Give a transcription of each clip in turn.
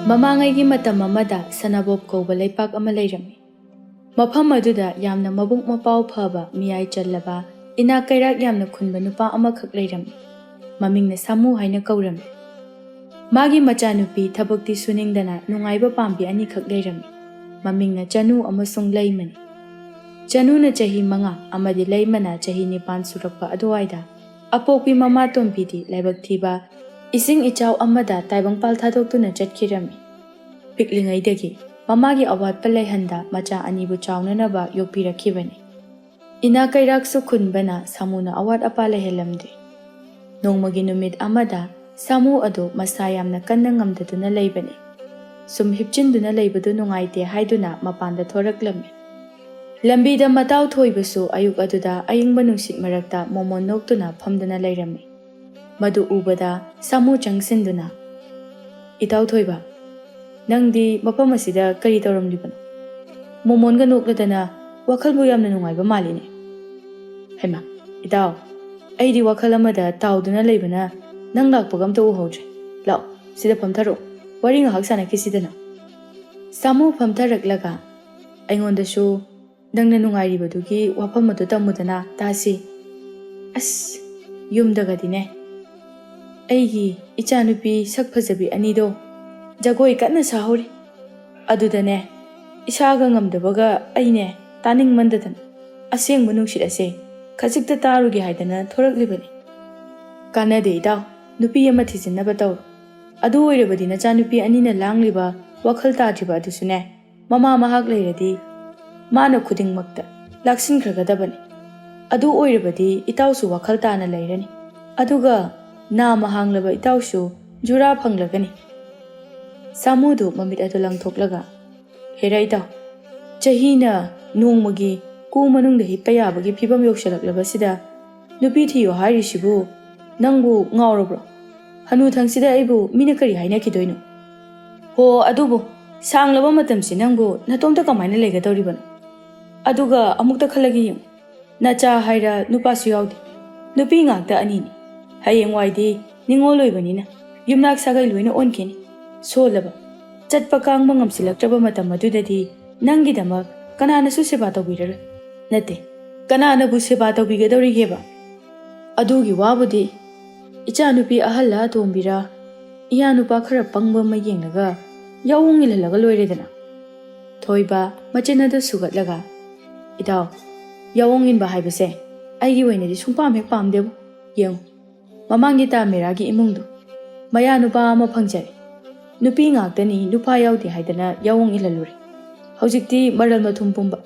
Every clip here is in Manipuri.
ꯃꯃꯥꯡꯉꯩꯒꯤ ꯃꯇꯝ ꯑꯃꯗ ꯁꯅꯥꯕꯣꯞ ꯀꯧꯕ ꯂꯩꯄꯥꯛ ꯑꯃ ꯂꯩꯔꯝꯃꯤ꯫ ꯃꯐꯝ ꯑꯗꯨꯗ ꯌꯥꯝꯅ ꯃꯕꯨꯛ ꯃꯄꯥꯎ ꯐꯕ, ꯃꯤꯌꯥꯏ ꯆꯜꯂꯕ, ꯏꯅꯥꯛ ꯀꯩꯔꯥꯛ ꯌꯥꯝꯅ ꯈꯨꯟꯕ ꯅꯨꯄꯥ ꯑꯃꯈꯛ ꯂꯩꯔꯝꯃꯤ꯫ ꯃꯃꯤꯡꯅ ꯁꯥꯃꯨ ꯍꯥꯏꯅ ꯀꯧꯔꯝꯃꯤ꯫ ꯃꯥꯒꯤ ꯃꯆꯥꯅꯨꯄꯤ ꯊꯕꯛꯇꯤ ꯁꯨꯅꯤꯡꯗꯅ ꯅꯨꯡꯉꯥꯏꯕ ꯄꯥꯝꯕꯤ ꯑꯅꯤꯈꯛ ꯂꯩꯔꯝꯃꯤ꯫ ꯃꯃꯤꯡꯅ ꯆꯅꯨ ꯑꯃꯁꯨꯡ ꯂꯩꯃꯅꯤ꯫ ꯆꯅꯨꯅ ꯆꯍꯤ 5 ꯑꯃꯗꯤ ꯂꯩꯃꯅ ꯆꯍꯤ 9 ꯁꯨꯔꯛꯄ ꯑꯗꯨꯋꯥꯏꯗ ꯑꯄꯣꯛꯄꯤ ꯃꯃꯥꯇꯣꯟꯕꯤꯗꯤ ꯂꯥꯏꯕꯛ ꯊꯤꯕ ꯏꯁꯤꯡ ꯏꯆꯥꯎ ꯑꯃꯗ ꯇꯥꯏꯕꯪꯄꯥꯜ ꯊꯥꯗꯣꯛꯇꯨꯅ ꯆꯠꯈꯤꯔꯝꯃꯤ꯫ ꯄꯤꯛꯂꯤꯉꯩꯗꯒꯤ ꯃꯃꯥꯒꯤ ꯑꯋꯥꯠꯄ ꯂꯩꯍꯟꯗ ꯃꯆꯥ ꯑꯅꯤꯕꯨ ꯆꯥꯎꯅꯅꯕ ꯌꯣꯛꯄꯤꯔꯛꯈꯤꯕꯅꯤ꯫ ꯏꯅꯥꯛ ꯀꯩꯔꯥꯛꯁꯨ ꯈꯨꯟꯕꯅ ꯁꯥꯃꯨꯅ ꯑꯋꯥꯠ ꯑꯄꯥ ꯂꯩꯍꯜꯂꯝꯗꯦ꯫ ꯅꯣꯡꯃꯒꯤ ꯅꯨꯃꯤꯠ ꯑꯃꯗ ꯁꯥꯃꯨ ꯑꯗꯨ ꯃꯁꯥ ꯌꯥꯝꯅ ꯀꯟꯅ ꯉꯝꯗꯗꯨꯅ ꯂꯩꯕꯅꯤ꯫ ꯁꯨꯝ ꯍꯤꯞꯆꯤꯟꯗꯨꯅ ꯂꯩꯕꯗꯨ ꯅꯨꯡꯉꯥꯏꯇꯦ ꯍꯥꯏꯗꯨꯅ ꯃꯄꯥꯟꯗ ꯊꯣꯔꯛꯂꯝꯃꯤ꯫ ꯂꯝꯕꯤꯗ ꯃꯇꯥꯎ ꯊꯣꯏꯕꯁꯨ ꯑꯌꯨꯛ ꯑꯗꯨꯗ ꯑꯏꯪꯕ ꯅꯨꯡꯁꯤꯠ ꯃꯔꯛꯇ ꯃꯣꯃꯣꯟ ꯅꯣꯛꯇꯨꯅ ꯐꯝꯗꯨꯅ ꯂꯩꯔꯝꯃꯤ꯫ ꯃꯗꯨ ꯎꯕꯗ ꯁꯥꯃꯨ ꯆꯪꯁꯤꯟꯗꯨꯅ, "ꯏꯇꯥꯎ ꯊꯣꯏꯕ, ꯅꯪꯗꯤ ꯃꯐꯝ ꯑꯁꯤꯗ ꯀꯔꯤ ꯇꯧꯔꯝꯂꯤꯕꯅꯣ? ꯃꯣꯃꯣꯟꯒ ꯅꯣꯛꯂꯗꯅ ꯋꯥꯈꯜꯕꯨ ꯌꯥꯝꯅ ꯅꯨꯡꯉꯥꯏꯕ ꯃꯥꯜꯂꯤꯅꯦ." "ꯍꯩꯃꯥ, ꯏꯇꯥꯎ, ꯑꯩꯗꯤ ꯋꯥꯈꯜ ꯑꯃꯗ ꯇꯥꯎꯗꯨꯅ ꯂꯩꯕꯅ ꯅꯪ ꯂꯥꯛꯄꯒ ꯑꯝꯇ ꯎꯍꯧꯗ꯭ꯔꯦ꯫ ꯂꯥꯛꯑꯣ, ꯁꯤꯗ ꯐꯝꯊꯔꯛꯑꯣ, ꯋꯥꯔꯤ ꯉꯥꯏꯍꯥꯛ ꯁꯥꯟꯅꯈꯤꯁꯤꯗꯅ." ꯁꯥꯃꯨ ꯐꯝꯊꯔꯛꯂꯒ, "ꯑꯩꯉꯣꯟꯗꯁꯨ ꯅꯪꯅ ꯅꯨꯡꯉꯥꯏꯔꯤꯕꯗꯨꯒꯤ ꯋꯥꯐꯝ ꯑꯗꯨ ꯇꯝꯃꯨꯗꯅ ꯇꯥꯁꯤ." "ꯑꯁ, ꯌꯨꯝꯗꯒꯗꯤꯅꯦ, ꯑꯩꯒꯤ ꯏꯆꯥꯅꯨꯄꯤ ꯁꯛ ꯐꯖꯕꯤ ꯑꯅꯤꯗꯣ ꯖꯒꯣꯏ ꯀꯟꯅ ꯁꯥꯍꯧꯔꯤ꯫ ꯑꯗꯨꯗꯅꯦ ꯏꯁꯥꯒ ꯉꯝꯗꯕꯒ ꯑꯩꯅꯦ ꯇꯥꯅꯤꯡꯃꯟꯗꯗꯅ ꯑꯁꯦꯡꯕ ꯅꯨꯡꯁꯤꯠ ꯑꯁꯦ ꯈꯖꯤꯛꯇ ꯇꯥꯔꯨꯒꯦ ꯍꯥꯏꯗꯅ ꯊꯣꯔꯛꯂꯤꯕꯅꯤ." "ꯀꯥꯟꯅꯗꯦ ꯏꯇꯥꯎ, ꯅꯨꯄꯤ ꯑꯃ ꯊꯤꯖꯤꯟꯅꯕ ꯇꯧꯔꯣ꯫ ꯑꯗꯨ ꯑꯣꯏꯔꯕꯗꯤ ꯅꯆꯥꯅꯨꯄꯤ ꯑꯅꯤꯅ ꯂꯥꯡꯂꯤꯕ ꯋꯥꯈꯜ ꯇꯥꯗ꯭ꯔꯤꯕ ꯑꯗꯨꯁꯨꯅꯦ ꯃꯃꯥ ꯃꯍꯥꯛ ꯂꯩꯔꯗꯤ ꯃꯥꯅ ꯈꯨꯗꯤꯡꯃꯛꯇ ꯂꯥꯛꯁꯤꯟꯈ꯭ꯔꯒꯗꯕꯅꯤ꯫ ꯑꯗꯨ ꯑꯣꯏꯔꯕꯗꯤ ꯏꯇꯥꯎꯁꯨ ꯋꯥꯈꯜ ꯇꯥꯅ ꯂꯩꯔꯅꯤ, ꯑꯗꯨꯒ ꯅꯥꯝꯃ ꯍꯥꯡꯂꯕ ꯏꯇꯥꯎꯁꯨ ꯖꯨꯔꯥ ꯐꯪꯂꯒꯅꯤ." ꯁꯥꯃꯨꯗꯨ ꯃꯃꯤꯠ ꯑꯗꯨ ꯂꯪꯊꯣꯛꯂꯒ, "ꯍꯦꯔꯥ ꯏꯇꯥꯎ, ꯆꯍꯤꯅ ꯅꯣꯡꯃꯒꯤ ꯀꯨ ꯃꯅꯨꯡꯗ ꯍꯤꯞꯄ ꯌꯥꯕꯒꯤ ꯐꯤꯕꯝ ꯌꯧꯁꯤꯜꯂꯛꯂꯕꯁꯤꯗ ꯅꯨꯄꯤ ꯊꯤꯌꯣ ꯍꯥꯏꯔꯤꯁꯤꯕꯨ ꯅꯪꯕꯨ ꯉꯥꯎꯔꯕ꯭ꯔꯣ? ꯍꯅꯨꯊꯪꯁꯤꯗ ꯑꯩꯕꯨ ꯃꯤꯅ ꯀꯔꯤ ꯍꯥꯏꯅꯈꯤꯗꯣꯏꯅꯣ? ꯍꯣ, ꯑꯗꯨꯕꯨ ꯁꯥꯡꯂꯕ ꯃꯇꯝꯁꯤ ꯅꯪꯕꯨ ꯅꯇꯣꯝꯇ ꯀꯃꯥꯏꯅ ꯂꯩꯒꯗꯧꯔꯤꯕꯅꯣ? ꯑꯗꯨꯒ ꯑꯃꯨꯛꯇ ꯈꯜꯂꯒ ꯌꯦꯡꯉꯨ, ꯅꯆꯥ ꯍꯥꯏꯔ ꯅꯨꯄꯥꯁꯨ ꯌꯥꯎꯗꯦ, ꯅꯨꯄꯤ ꯉꯥꯛꯇ ꯑꯅꯤꯅꯤ꯫ ꯍꯌꯦꯡꯋꯥꯏꯗꯤ ꯅꯤꯡꯉꯣꯜ ꯑꯣꯏꯕꯅꯤꯅ ꯌꯨꯝꯅꯥꯛ ꯁꯥꯒꯩ ꯂꯣꯏꯅ ꯑꯣꯟꯈꯤꯅꯤ꯫ ꯁꯣꯜꯂꯕ, ꯆꯠꯄ ꯀꯥꯡꯕ ꯉꯝꯁꯤꯜꯂꯛꯇ꯭ꯔꯕ ꯃꯇꯝ ꯑꯗꯨꯗꯗꯤ ꯅꯪꯒꯤꯗꯃꯛ ꯀꯅꯥꯅꯁꯨ ꯁꯦꯕꯥ ꯇꯧꯕꯤꯔꯔꯣꯏ꯫ ꯅꯠꯇꯦ, ꯀꯅꯥꯅꯕꯨ ꯁꯦꯕా ꯇꯧꯕꯤꯒꯗꯧꯔꯤꯒꯦꯕ? ꯑꯗꯨꯒꯤ ꯋꯥꯕꯨꯗꯤ ꯏꯆꯥꯅꯨꯄꯤ ꯑꯍꯜꯂ ꯑꯇꯣꯝꯕꯤꯔ ꯏꯌꯥꯅꯨꯄꯥ ꯈꯔ ꯄꯪꯕ ꯑꯃ ꯌꯦꯡꯂꯒ ꯌꯥꯎꯑꯣꯡ ꯏꯜꯍꯜꯂꯒ ꯂꯣꯏꯔꯦꯗꯅ." ꯊꯣꯏꯕ ꯃꯆꯤꯟ ꯑꯗꯨ ꯁꯨꯒꯠꯂꯒ, "ꯏꯇꯥꯎ, ꯌꯥꯎꯑꯣꯡ ꯏꯟꯕ ꯍꯥꯏꯕꯁꯦ ꯑꯩꯒꯤ ꯑꯣꯏꯅꯗꯤ ꯁꯨꯡꯄꯥꯝ ꯍꯦꯛ ꯄꯥꯝꯗꯦꯕꯨ꯫ ꯌꯦꯡꯉꯨ, ꯃꯃꯥꯡꯒꯤ ꯇꯥꯃꯦꯔꯥꯒꯤ ꯏꯃꯨꯡꯗꯨ ꯃꯌꯥ ꯅꯨꯄꯥ ꯑꯃ ꯐꯪꯖꯔꯦ, ꯅꯨꯄꯤ ꯉꯥꯛꯇꯅꯤ ꯅꯨꯄꯥ ꯌꯥꯎꯗꯦ ꯍꯥꯏꯗꯅ ꯌꯥꯎꯑꯣꯡ ꯏꯜꯍꯜꯂꯨꯔꯦ꯫ ꯍꯧꯖꯤꯛꯇꯤ ꯃꯔꯜ ꯃꯊꯨꯝ ꯄꯨꯝꯕ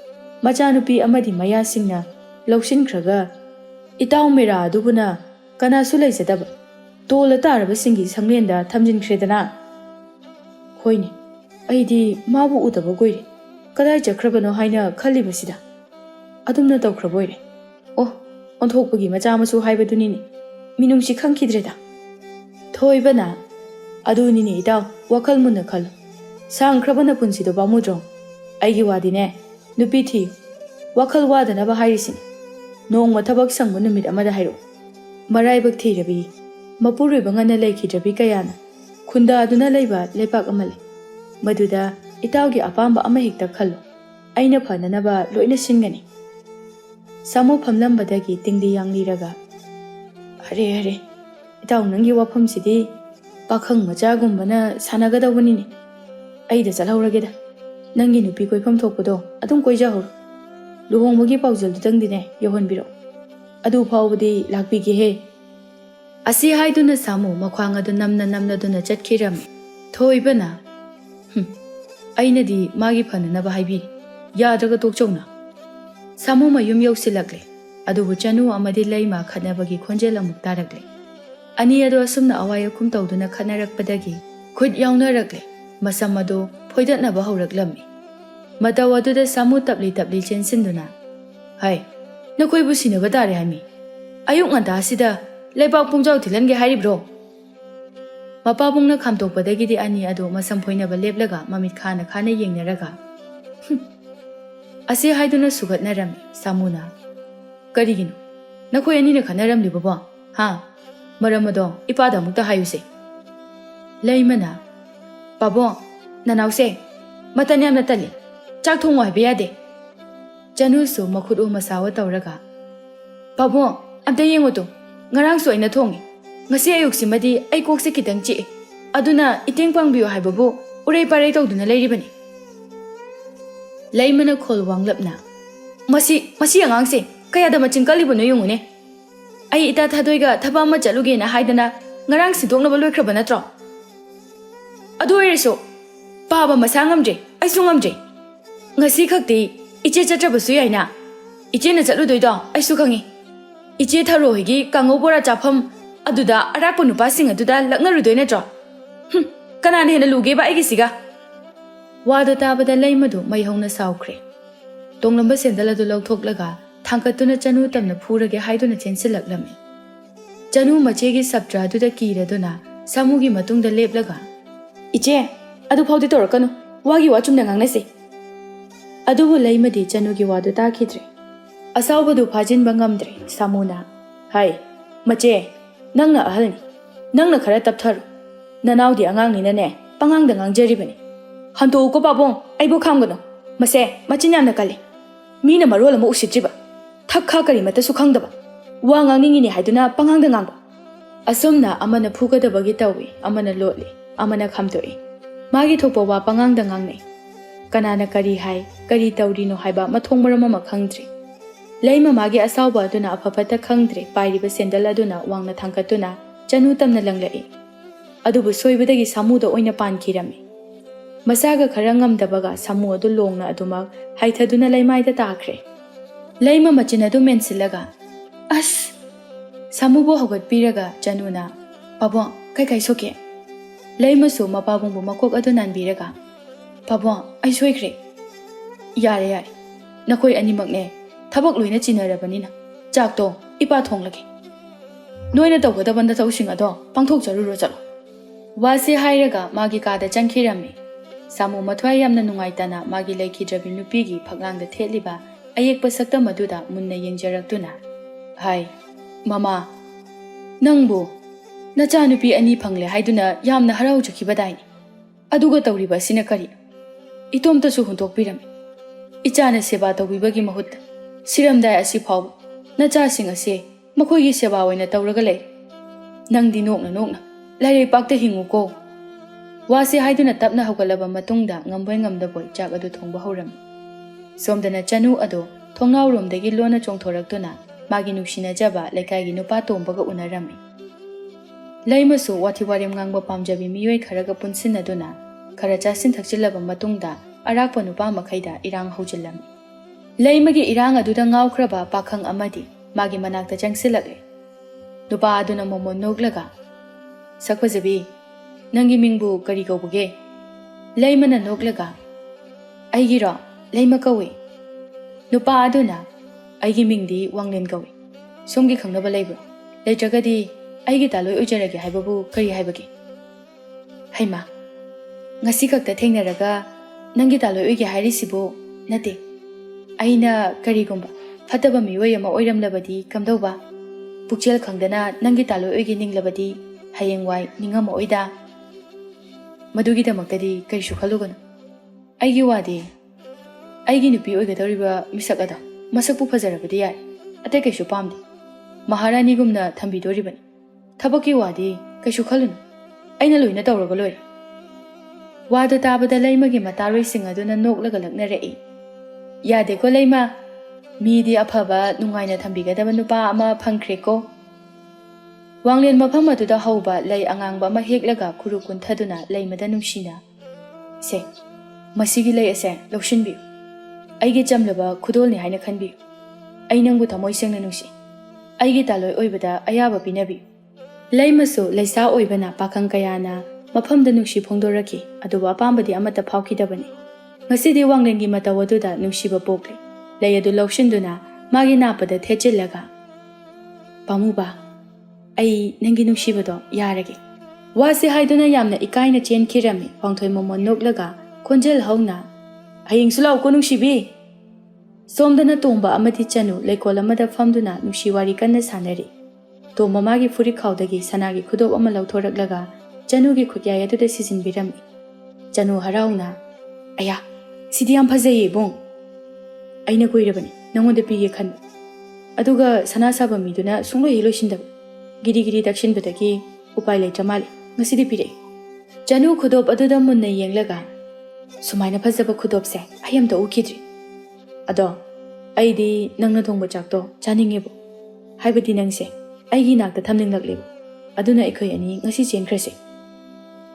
ꯃꯆꯥꯅꯨꯄꯤ ꯑꯃꯗꯤ ꯃꯌꯥꯁꯤꯡꯅ ꯂꯧꯁꯤꯟꯈ꯭ꯔꯒ ꯏꯇꯥꯎ ꯃꯦꯔꯥ ꯑꯗꯨꯕꯨꯅ ꯀꯅꯥꯁꯨ ꯂꯩꯖꯗꯕ ꯇꯣꯜꯂ ꯇꯥꯔꯕꯁꯤꯡꯒꯤ ꯁꯪꯂꯦꯟꯗ ꯊꯝꯖꯤꯟꯈ꯭ꯔꯦꯗꯅ." "ꯍꯣꯏꯅꯦ, ꯑꯩꯗꯤ ꯃꯥꯕꯨ ꯎꯗꯕ ꯀꯨꯏꯔꯦ, ꯀꯗꯥꯏ ꯆꯠꯈ꯭ꯔꯕꯅꯣ ꯍꯥꯏꯅ ꯈꯜꯂꯤꯕꯁꯤꯗ ꯑꯗꯨꯝꯅ ꯇꯧꯈ꯭ꯔꯕ ꯑꯣꯏꯔꯦ꯫ ꯑꯣ, ꯑꯣꯟꯊꯣꯛꯄꯒꯤ ꯃꯆꯥ ꯃꯁꯨ ꯍꯥꯏꯕꯗꯨꯅꯤꯅꯦ, ꯃꯤꯅꯨꯡꯁꯤ ꯈꯪꯈꯤꯗ꯭ꯔꯦꯗ." ꯊꯣꯏꯕꯅ, "ꯑꯗꯨꯅꯤꯅꯦ ꯏꯇꯥꯎ, ꯋꯥꯈꯜ ꯃꯨꯟꯅ ꯈꯜꯂꯨ, ꯁꯥꯡꯈ꯭ꯔꯕ ꯄꯨꯟꯁꯤꯗꯣ ꯄꯥꯝꯃꯨꯗ꯭ꯔꯣ? ꯑꯩꯒꯤ ꯋꯥꯗꯤꯅꯦ, ꯅꯨꯄꯤ ꯊꯤꯌꯨ, ꯋꯥꯈꯜ ꯋꯥꯗꯅꯕ ꯍꯥꯏꯔꯤꯁꯤꯅꯤ꯫ ꯅꯣꯡꯃ ꯊꯕꯛ ꯁꯪꯕ ꯅꯨꯃꯤꯠ ꯑꯃꯗ ꯍꯥꯏꯔꯛꯎ꯫ ꯃꯔꯥꯏꯕꯛ ꯊꯤꯔꯕꯤ, ꯃꯄꯨꯔꯣꯏꯕ ꯉꯟꯅ ꯂꯩꯈꯤꯗ꯭ꯔꯕꯤ ꯀꯌꯥꯅ ꯈꯨꯟꯗꯥꯗꯨꯅ ꯂꯩꯕ ꯂꯩꯄꯥꯛ ꯑꯃ ꯂꯩ꯫ ꯃꯗꯨꯗ ꯏꯇꯥꯎꯒꯤ ꯑꯄꯥꯝꯕ ꯑꯃꯍꯦꯛꯇ ꯈꯜꯂꯨ, ꯑꯩꯅ ꯐꯅꯅꯕ ꯂꯣꯏꯅ ꯁꯤꯟꯒꯅꯤ." ꯁꯥꯃꯨ ꯐꯝꯂꯝꯕꯗꯒꯤ ꯇꯤꯡꯂꯤ ꯌꯥꯡꯂꯤꯔꯒ, "ꯑꯔꯦ ꯑꯔꯦ, ꯏꯇꯥꯎ ꯅꯪꯒꯤ ꯋꯥꯐꯝꯁꯤꯗꯤ ꯄꯥꯈꯪ ꯃꯆꯥꯒꯨꯝꯕꯅ ꯁꯥꯟꯅꯒꯗꯧꯕꯅꯤꯅꯦ꯫ ꯑꯩꯗ ꯆꯠꯍꯧꯔꯒꯦꯗ, ꯅꯪꯒꯤ ꯅꯨꯄꯤ ꯀꯣꯏꯐꯝ ꯊꯣꯛꯄꯗೋ ꯑꯗꯨꯝ ꯀꯣꯏꯖꯍꯧꯔꯣ꯫ ꯂꯨꯍꯣꯡꯕꯒꯤ ꯄꯥꯎꯖꯦꯜꯗꯨꯇꯪꯗꯤꯅꯦ ꯌꯧꯍꯟꯕꯤꯔꯛꯑꯣ, ꯑꯗꯨ ꯐꯥꯎꯕꯗꯤ ꯂꯥꯛꯄꯤꯒꯦꯍꯦ." ꯑꯁꯤ ꯍꯥꯏꯗꯨꯅ ꯁꯥꯃꯨ ꯃꯈ꯭ꯋꯥꯡ ꯑꯗꯨ ꯅꯝꯅꯗꯨꯅ ꯆꯠꯈꯤꯔꯝꯃꯤ꯫ ꯊꯣꯏꯕꯅ, "ꯑꯩꯅꯗꯤ ꯃꯥꯒꯤ ꯐꯅꯅꯕ ꯍꯥꯏꯕꯤꯔꯤ, ꯌꯥꯗ꯭ꯔꯒ ꯇꯣꯛꯆꯧꯅ." ꯁꯥꯃꯨ ꯃꯌꯨꯝ ꯌꯧꯁꯤꯜꯂꯛꯂꯦ, ꯑꯗꯨꯕꯨ ꯆꯅꯨ ꯑꯃꯗꯤ ꯂꯩꯃ ꯈꯠꯅꯕꯒꯤ ꯈꯣꯟꯖꯦꯜ ꯑꯃꯨꯛ ꯇꯥꯔꯛꯂꯦ꯫ ꯑꯅꯤ ꯑꯗꯨ ꯑꯁꯨꯝꯅ ꯑꯋꯥꯏ ꯑꯈꯨꯝ ꯇꯧꯗꯨꯅ ꯈꯠꯅꯔꯛꯄꯗꯒꯤ ꯈꯨꯠ ꯌꯥꯎꯅꯔꯛꯂꯦ, ꯃꯁꯝ ꯑꯗꯨ ꯐꯣꯏꯗꯠꯅꯕ ꯍꯧꯔꯛꯂꯝꯃꯤ꯫ ꯃꯇꯧ ꯑꯗꯨꯗ ꯁꯥꯃꯨ ꯇꯞꯂꯤ ꯇꯞꯂꯤ ꯆꯦꯟꯁꯤꯟꯗꯨꯅ, "ꯍꯥꯏ, ꯅꯈꯣꯏꯕꯨ ꯁꯤꯟꯅꯕ ꯇꯥꯔꯦ ꯍꯥꯏꯃꯤ, ꯑꯌꯨꯛ ꯉꯟꯇꯥꯁꯤꯗ ꯂꯩꯕꯥꯛ ꯄꯨꯡꯖꯥꯎ ꯊꯤꯜꯍꯟꯒꯦ ꯍꯥꯏꯔꯤꯕ꯭ꯔꯣ?" ꯃꯄꯥꯕꯨꯡꯅ ꯈꯥꯝꯇꯣꯛꯄꯗꯒꯤꯗꯤ ꯑꯅꯤ ꯑꯗꯨ ꯃꯁꯝ ꯐꯣꯏꯅꯕ ꯂꯦꯞꯂꯒ ꯃꯃꯤꯠ ꯈꯥꯅ ꯈꯥꯅ ꯌꯦꯡꯅꯔꯒ, ꯑꯁꯤ ꯍꯥꯏꯗꯨꯅ ꯁꯨꯒꯠꯅꯔꯝꯃꯤ꯫ ꯁꯥꯃꯨꯅ, "ꯀꯔꯤꯒꯤꯅꯣ ꯅꯈꯣꯏ ꯑꯅꯤꯅ ꯈꯠꯅꯔꯝꯂꯤꯕꯕꯣ? ꯍꯥ, ꯃꯔꯝ ꯑꯗꯣ ꯏꯄꯥꯗ ꯑꯃꯨꯛꯇ ꯍꯥꯏꯌꯨꯁꯦ." ꯂꯩꯃꯅ, "ꯄꯥꯕꯨꯡ, Nanause, matan yamna tali, chak thongwa haiba yade. Chanu su makhut masawa tawraga. Pabong, amta yengo to, ngarang su aina thongi. Ngasi ayuksimadi ay kokse kitang chi. Aduna iteng pangbiyo haibabu, uray paray tawduna layribani. Laymana khol wanglapna. Masi angangse, kaya da machin kalibuno yungune. Ay ita thadoiga thaba ma chaluge na haidana ngarang sidokna baloikraba natro. Adu oiriso, paba masa ngamje, ay su ngamje. Ngasi khakti iche chatrabasu yaina. Iche na chatludoido ay su khangi. Iche tharo higi kangobora chafam aduda arakpa nupasing aduda laknarudoi natro. Kanana hena luge ba aigi siga. Wado tabada laymadu mayhongna saukre. Tonglamba sendala du lauthoklaga thangkatuna chanu tamna phurage haiduna chensilaklami. Chanu machegi sabtra duda kiraduna samugi matungda leplaga. Iche, adu phawdi torakanu, wagi wachumna ngangnasi. Adubu laymadi chanugi wadu takhidre. Asawbadu phajinba ngamdre samuna. Hai, mache, nangna ahalni. Nangna khara taptharu. Nanaudi angangnina ne, pangangda ngangjaribani. Hanto uko babong, aibo khamgano. Mase, machinyamna kali. Mina marola mo usitriba. Thakha kari mata sukhangdaba. Wa ngangningini haiduna pangangda ngangba. Asumna amana phugadabagi tawi, amana lotli, amana khamtoi. Magi thokpa wa pangangda ngangnei. Kanana kari hai, kari tawrino haiba mathong marama makhangdri. Layma magi asawba aduna apapata khangdri, pairiba sendal aduna wangna thangkatuna, chanu tamna langlai. Adubu soibadagi samuda oina pankirami. Masaga khara ngamdabaga samu adu longna adumak haithaduna laymaida takre. Layma machin adu mensilaga. As! Samubo hogatpiraga chanuna. Pabong, kai soke. Layma su mapabongbu makok adu nanbiraga. Pabong, ay soikre. Yare. Nakoi animakne. Thabak loina chinarabanina. Chakto, ipa thonglage. Noina tawgadabanda tawsing ado pangthok charuro chalo. Wasi hairaga magi kada changkhirami. Samu mathwai yamna nungaitana magi laikhidrabi nupigi phaglangda theliba ayekpa sakta maduda munna yengjaraktuna. Hai, mama, nangbu nacha nupi ani phangle haiduna yamna harau chakhibadaini. Aduga tawriba sina kari. Itomta su huntokpirami. Ichana seba tawbibagi mahutta siramdai asi phaw nacha sing ase makhoigi seba oina tawraga lei. Nangdi nokna lairei pakta hinguko. Wasi haiduna tapna hogalaba matungda ngamboi ngamdaboi chak adu thongba horam. Somdana chanu ado thongnaw romdagi lona chongthoraktuna magi nuksina jaba lekaigi nupa tombaga unarami. Laymasu wathi warem ngangba pamjabi miyoi kharaga punsinaduna khara chasin thakchilaba matungda arakpa nupa makhaida irang hojilami. Laymagi irang aduda ngawkhraba pakhang amadi magi manakta changsilakle. Nupa aduna momon noglaga. Sakpajabi, nangi mingbu kari kaubuge. Laymana noglaga. Aigiro, layma kawi. Nupa aduna, aigi mingdi wanglen kawi. Somgi khangnaba laybro. Laytragadi, aigi taloi ujarage haibabu kari haibagi. Haima, ngasi kakta thengnaraga nangi taloi uige hairisibu nate. Aina kari gumba, fataba miwai ama oiramlabadi kamdauba. Pukchel khangdana nangi taloi uige ninglabadi hayengwai ningama oida. Madugi damaktadi karisu khalugano. Aigi wadi, aigi nupi oigadoriba misakada masakpu fajarabadi yai. Ate kaisu pamdi. Maharani gumna thambidoribani. Thabaki wadi kaisu khalunu. Aina loina tawraga loire. Wado tabada laymagi mataroi singaduna noklaga laknarei. Yade ko layma, midi afaba nungaina thambigadaba nupa ama phangkreko. Wanglen mafam aduda hauba lay angangba ama heklaga khuru kunthaduna laymada nungsina. Se, masigi lay ase lawshinbiu. Aigi chamlaba khudolni haina khanbiu. Ai nangbu thamoi sengna nungsi. Aigi taloi oibada ayaba pinabiu. Laymasu laysa oibana pakhang kayana mafamda nungsi phongdoraki aduba apambadi amata phawkhidabani. Ngasidi wanglengi matawaduda nungsiba pokli. Lay adu lawshinduna magi napada thechillaga. Pamuba, ai nangi nungsibado yarage. Wasi haiduna yamna ikaina chenkhirami pangthoi momon noklaga khonjel hauna. Haying sulaw ko nungsibi. Somdana tomba amati chanu laikol amada famduna nungsiwari kanna sanari. Tomba magi furi khawdagi sanagi khudop ama lawthoraklaga chanugi khutyai aduda sisinbirami. Chanu harauna, "Aya, sidi yam phajai ibong. Aina kuirabani, nangonda pige khan. Aduga sana saba miduna sungloi loisindaba. Giri dakshinbadagi upai leitra male, ngasidi pirei." Chanu khudop aduda munna yenglaga, "Sumaina phajaba khudopse ayamta ukidri. Ado, aidi nangna thongba chakto chaningebo. Haibadi nangse, aigi nakta thamninglaklebu. Aduna ikhoi ani ngasi chenkrase.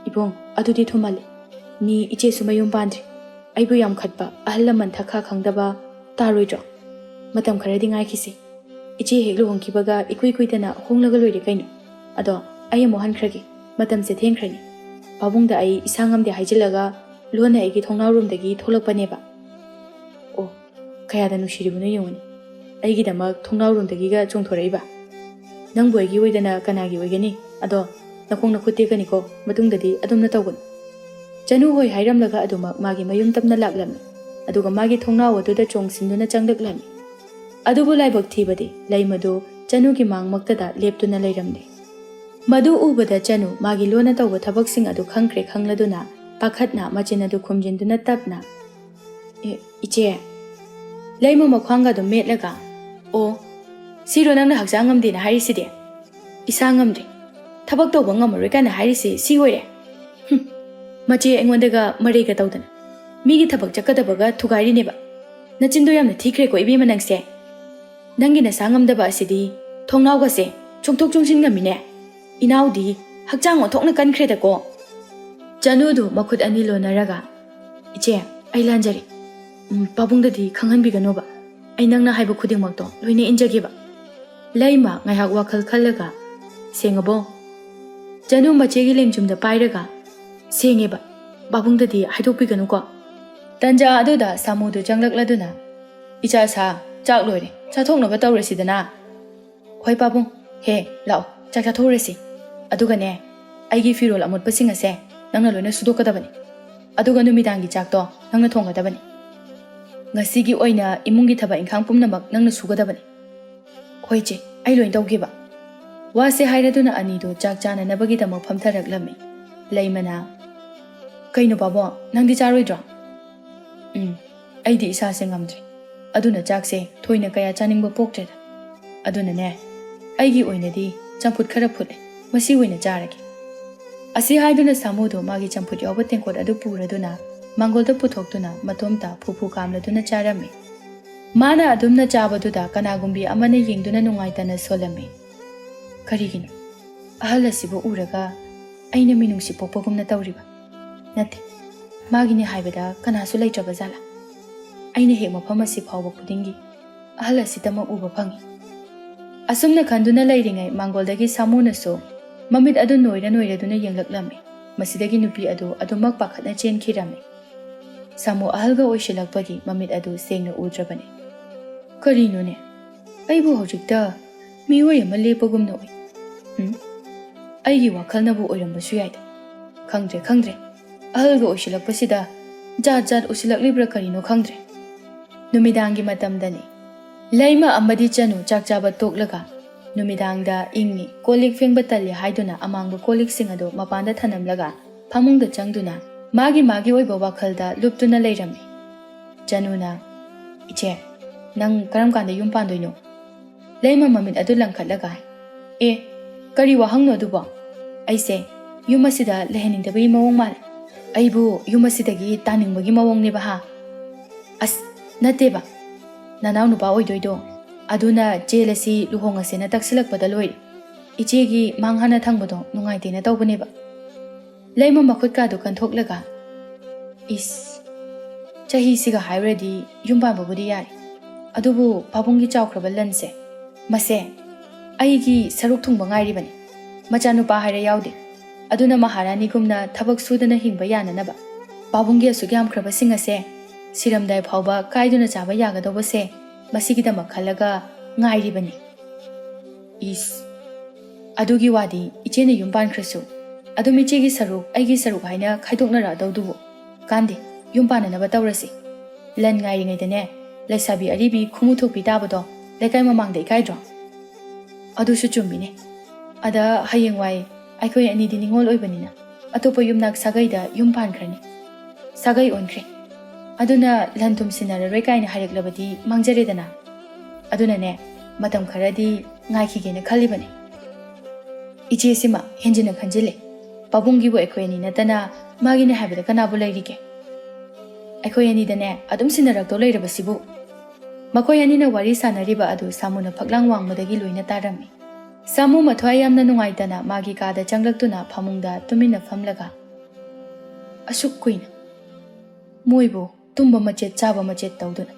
Ibong, adudi thomale. Mi iche sumayum pandri. Aibu yam khatpa ahal laman thakha khangdaba taroidro. Matam kharadi ngaikisi. Iche heglu hongkibaga ikuidana honglaga loire kaino. Ado, ai mohan khragi. Matam se thengkhrani. Pabungda ai isangamde haijilaga lona aigi thongnawrumdagi tholakpaneba. Oh, kayada nushiribuna yongani. Aigidamak thongnawrumdagiga chongthoraiba. Nangbu aigi oidana kanagi oigani. Ado, nakongna khutekaniko matungdadi adumna tawgun. Chanu hoi hairamlaga adumak magi mayum tapna laklami. Aduga magi thongnaw aduda chongsinduna changlaklami. Adubu laibak thibadi laimadu Chanu ki mangmaktada leptuna leiramde. Madu ubada Chanu magi lona tawba thabaksing adu khangkre khangladuna pakhatna machin adu khumjinduna tapna. Iche, laima makhwanga du metlaga. O, siro nangna haksangamdina hariside. Isangamdri. Thabak tawba ngamaroi kana harisi si hoire. Machi aingondaga marega tawdana. Migi thabak chakadabaga thugarineba. Nachindo yamna thikre ko ibima nangse. Nangina sangamdaba asidi thongnawgase chongthok chongsin ngamine. Inaudi hakchang onthokna kankreda ko. Chanudu makhut ani lonaraga. Iche, ai lanjari. Pabungdadi khanghanbiganoba. Ai nangna haiba khudingmakto loine injageba. Laima ngaihak wakhal khallaga. Sengabo. Chanu machegi lemchumda pairaga. Sengeba. Babungdadi haidokpiganu ko. Tanja aduda samudu janglakladuna. Icha sa chak loire. Chathoknaba tawrasidana. Hoi Babung, he, lao, chak chathorasi. Adugane, aigi firol amotpasing ase nangna loina sudokadabani. Aduga numidangi chakto nangna thonggadabani. Ngasigi oina imungi thaba inkhang pumnamak nangna sugadabani. Hoi che, ai loin tawgiba. Wase hairaduna anidu chak chananabagidamak phamtharaklami. Laimana, kaino babo, nangdi charoidro? Aidi isa se ngamdri. Aduna chakse thoina kaya chaningba poktreda. Aduna ne, aigi oinadi champut khara phule. Masi oina charagi. Asi haiduna samudu magi champut yawba tengkot adu puraduna mangolda puthoktuna matomta phupu kamladuna charami. Mana adumna chabaduda kanagumbi amana yengduna nungaitana solami. Karigino, ahal asibu uraga aina minungsi pokpagumna tawriba. Nate, magini haibada kanasu leitraba zala. Aina hek mafam asi phawba khudingi ahal asitama uba phangi. Asumna khanduna leiringai mangoldagi samunasu mamit adu noiraduna yenglaklami. Masidagi nupi adu adumak pakhatna chenkhirami. Samu ahalga oishilakpagi mamit adu sengna udrabani. Karino ne? Aibu hojikta miwai ama lepagumna oi. Aigi wakhalnabu oirambasu yaida. Khangdre. Ahalga oishilakpasida jat usilaklibra karino khangdre. Numidangi matamdani. Laima amadi Chanu chakchaba toklaga. Numidangda ingni kolik fengba talya haiduna amangba kolik singado mapanda thanamlaga phamungda changduna magi oiba wakhalda luptuna leirami. Chanuna, iche, nang karam kanda yum pandoino? Laima mamit adu langkhatlaga. Kari wahangno adubo? Aise, yum asida leheningdabagi mawong mal. Aibu yum asidagi taningbagi mawongneba ha. As, nateba. Nanaw nupa oidoido. Aduna jelasi luhongasena taksilakpada loire. Ichegi manghana thangbado nungaitena tawbaneba. Laima makhutkadu kanthoklaga. Is, chahi siga hairadi yumpanbabudi yari. Adubu pabungi chawkraba lanse. Mase, aigi saruk thungba ngairibani. Machanupa haira yaude. Aduna maharani gumna thabak sudana hingba yananaba. Pabungi asugyamkraba singase siramdai phawba kaiduna chaba yagadobase masigidamak khalaga ngairibani. Is, adugi wadi ichena yumpankhrasu. Adum ichegi saruk aigi saruk haina khaidoknara dawdubu. Kandi yumpananaba tawrasi. Lan ngairingaidane laisabi aribi khumuthokpi tabado lekai mamangda ikaidro. Adusu chumbine. Ada hayengwai aikoi anidi ningol oibanina atopa yumnak sagaida yumpan khrani. sagai onkhre. Aduna lan thum sinararoi kaina haireklabadi mangjaredana. Aduna ne matam kharadi ngaikigena khalibani. Iche sima henjina khanjile. Pabungi bo ekhoyani natana magine habida kanabu lairike. Ekhoyani dane adum sinarakto lairabasibu. Makoyani na wari sanariba adu samuna phaklang wangmadagi loina tarami. Samu mathwai yamna nungaitana magi kada changlaktuna phamungda tumina famlaga. Asuk kuina. Moibo tumba machet chaba machet tawduna.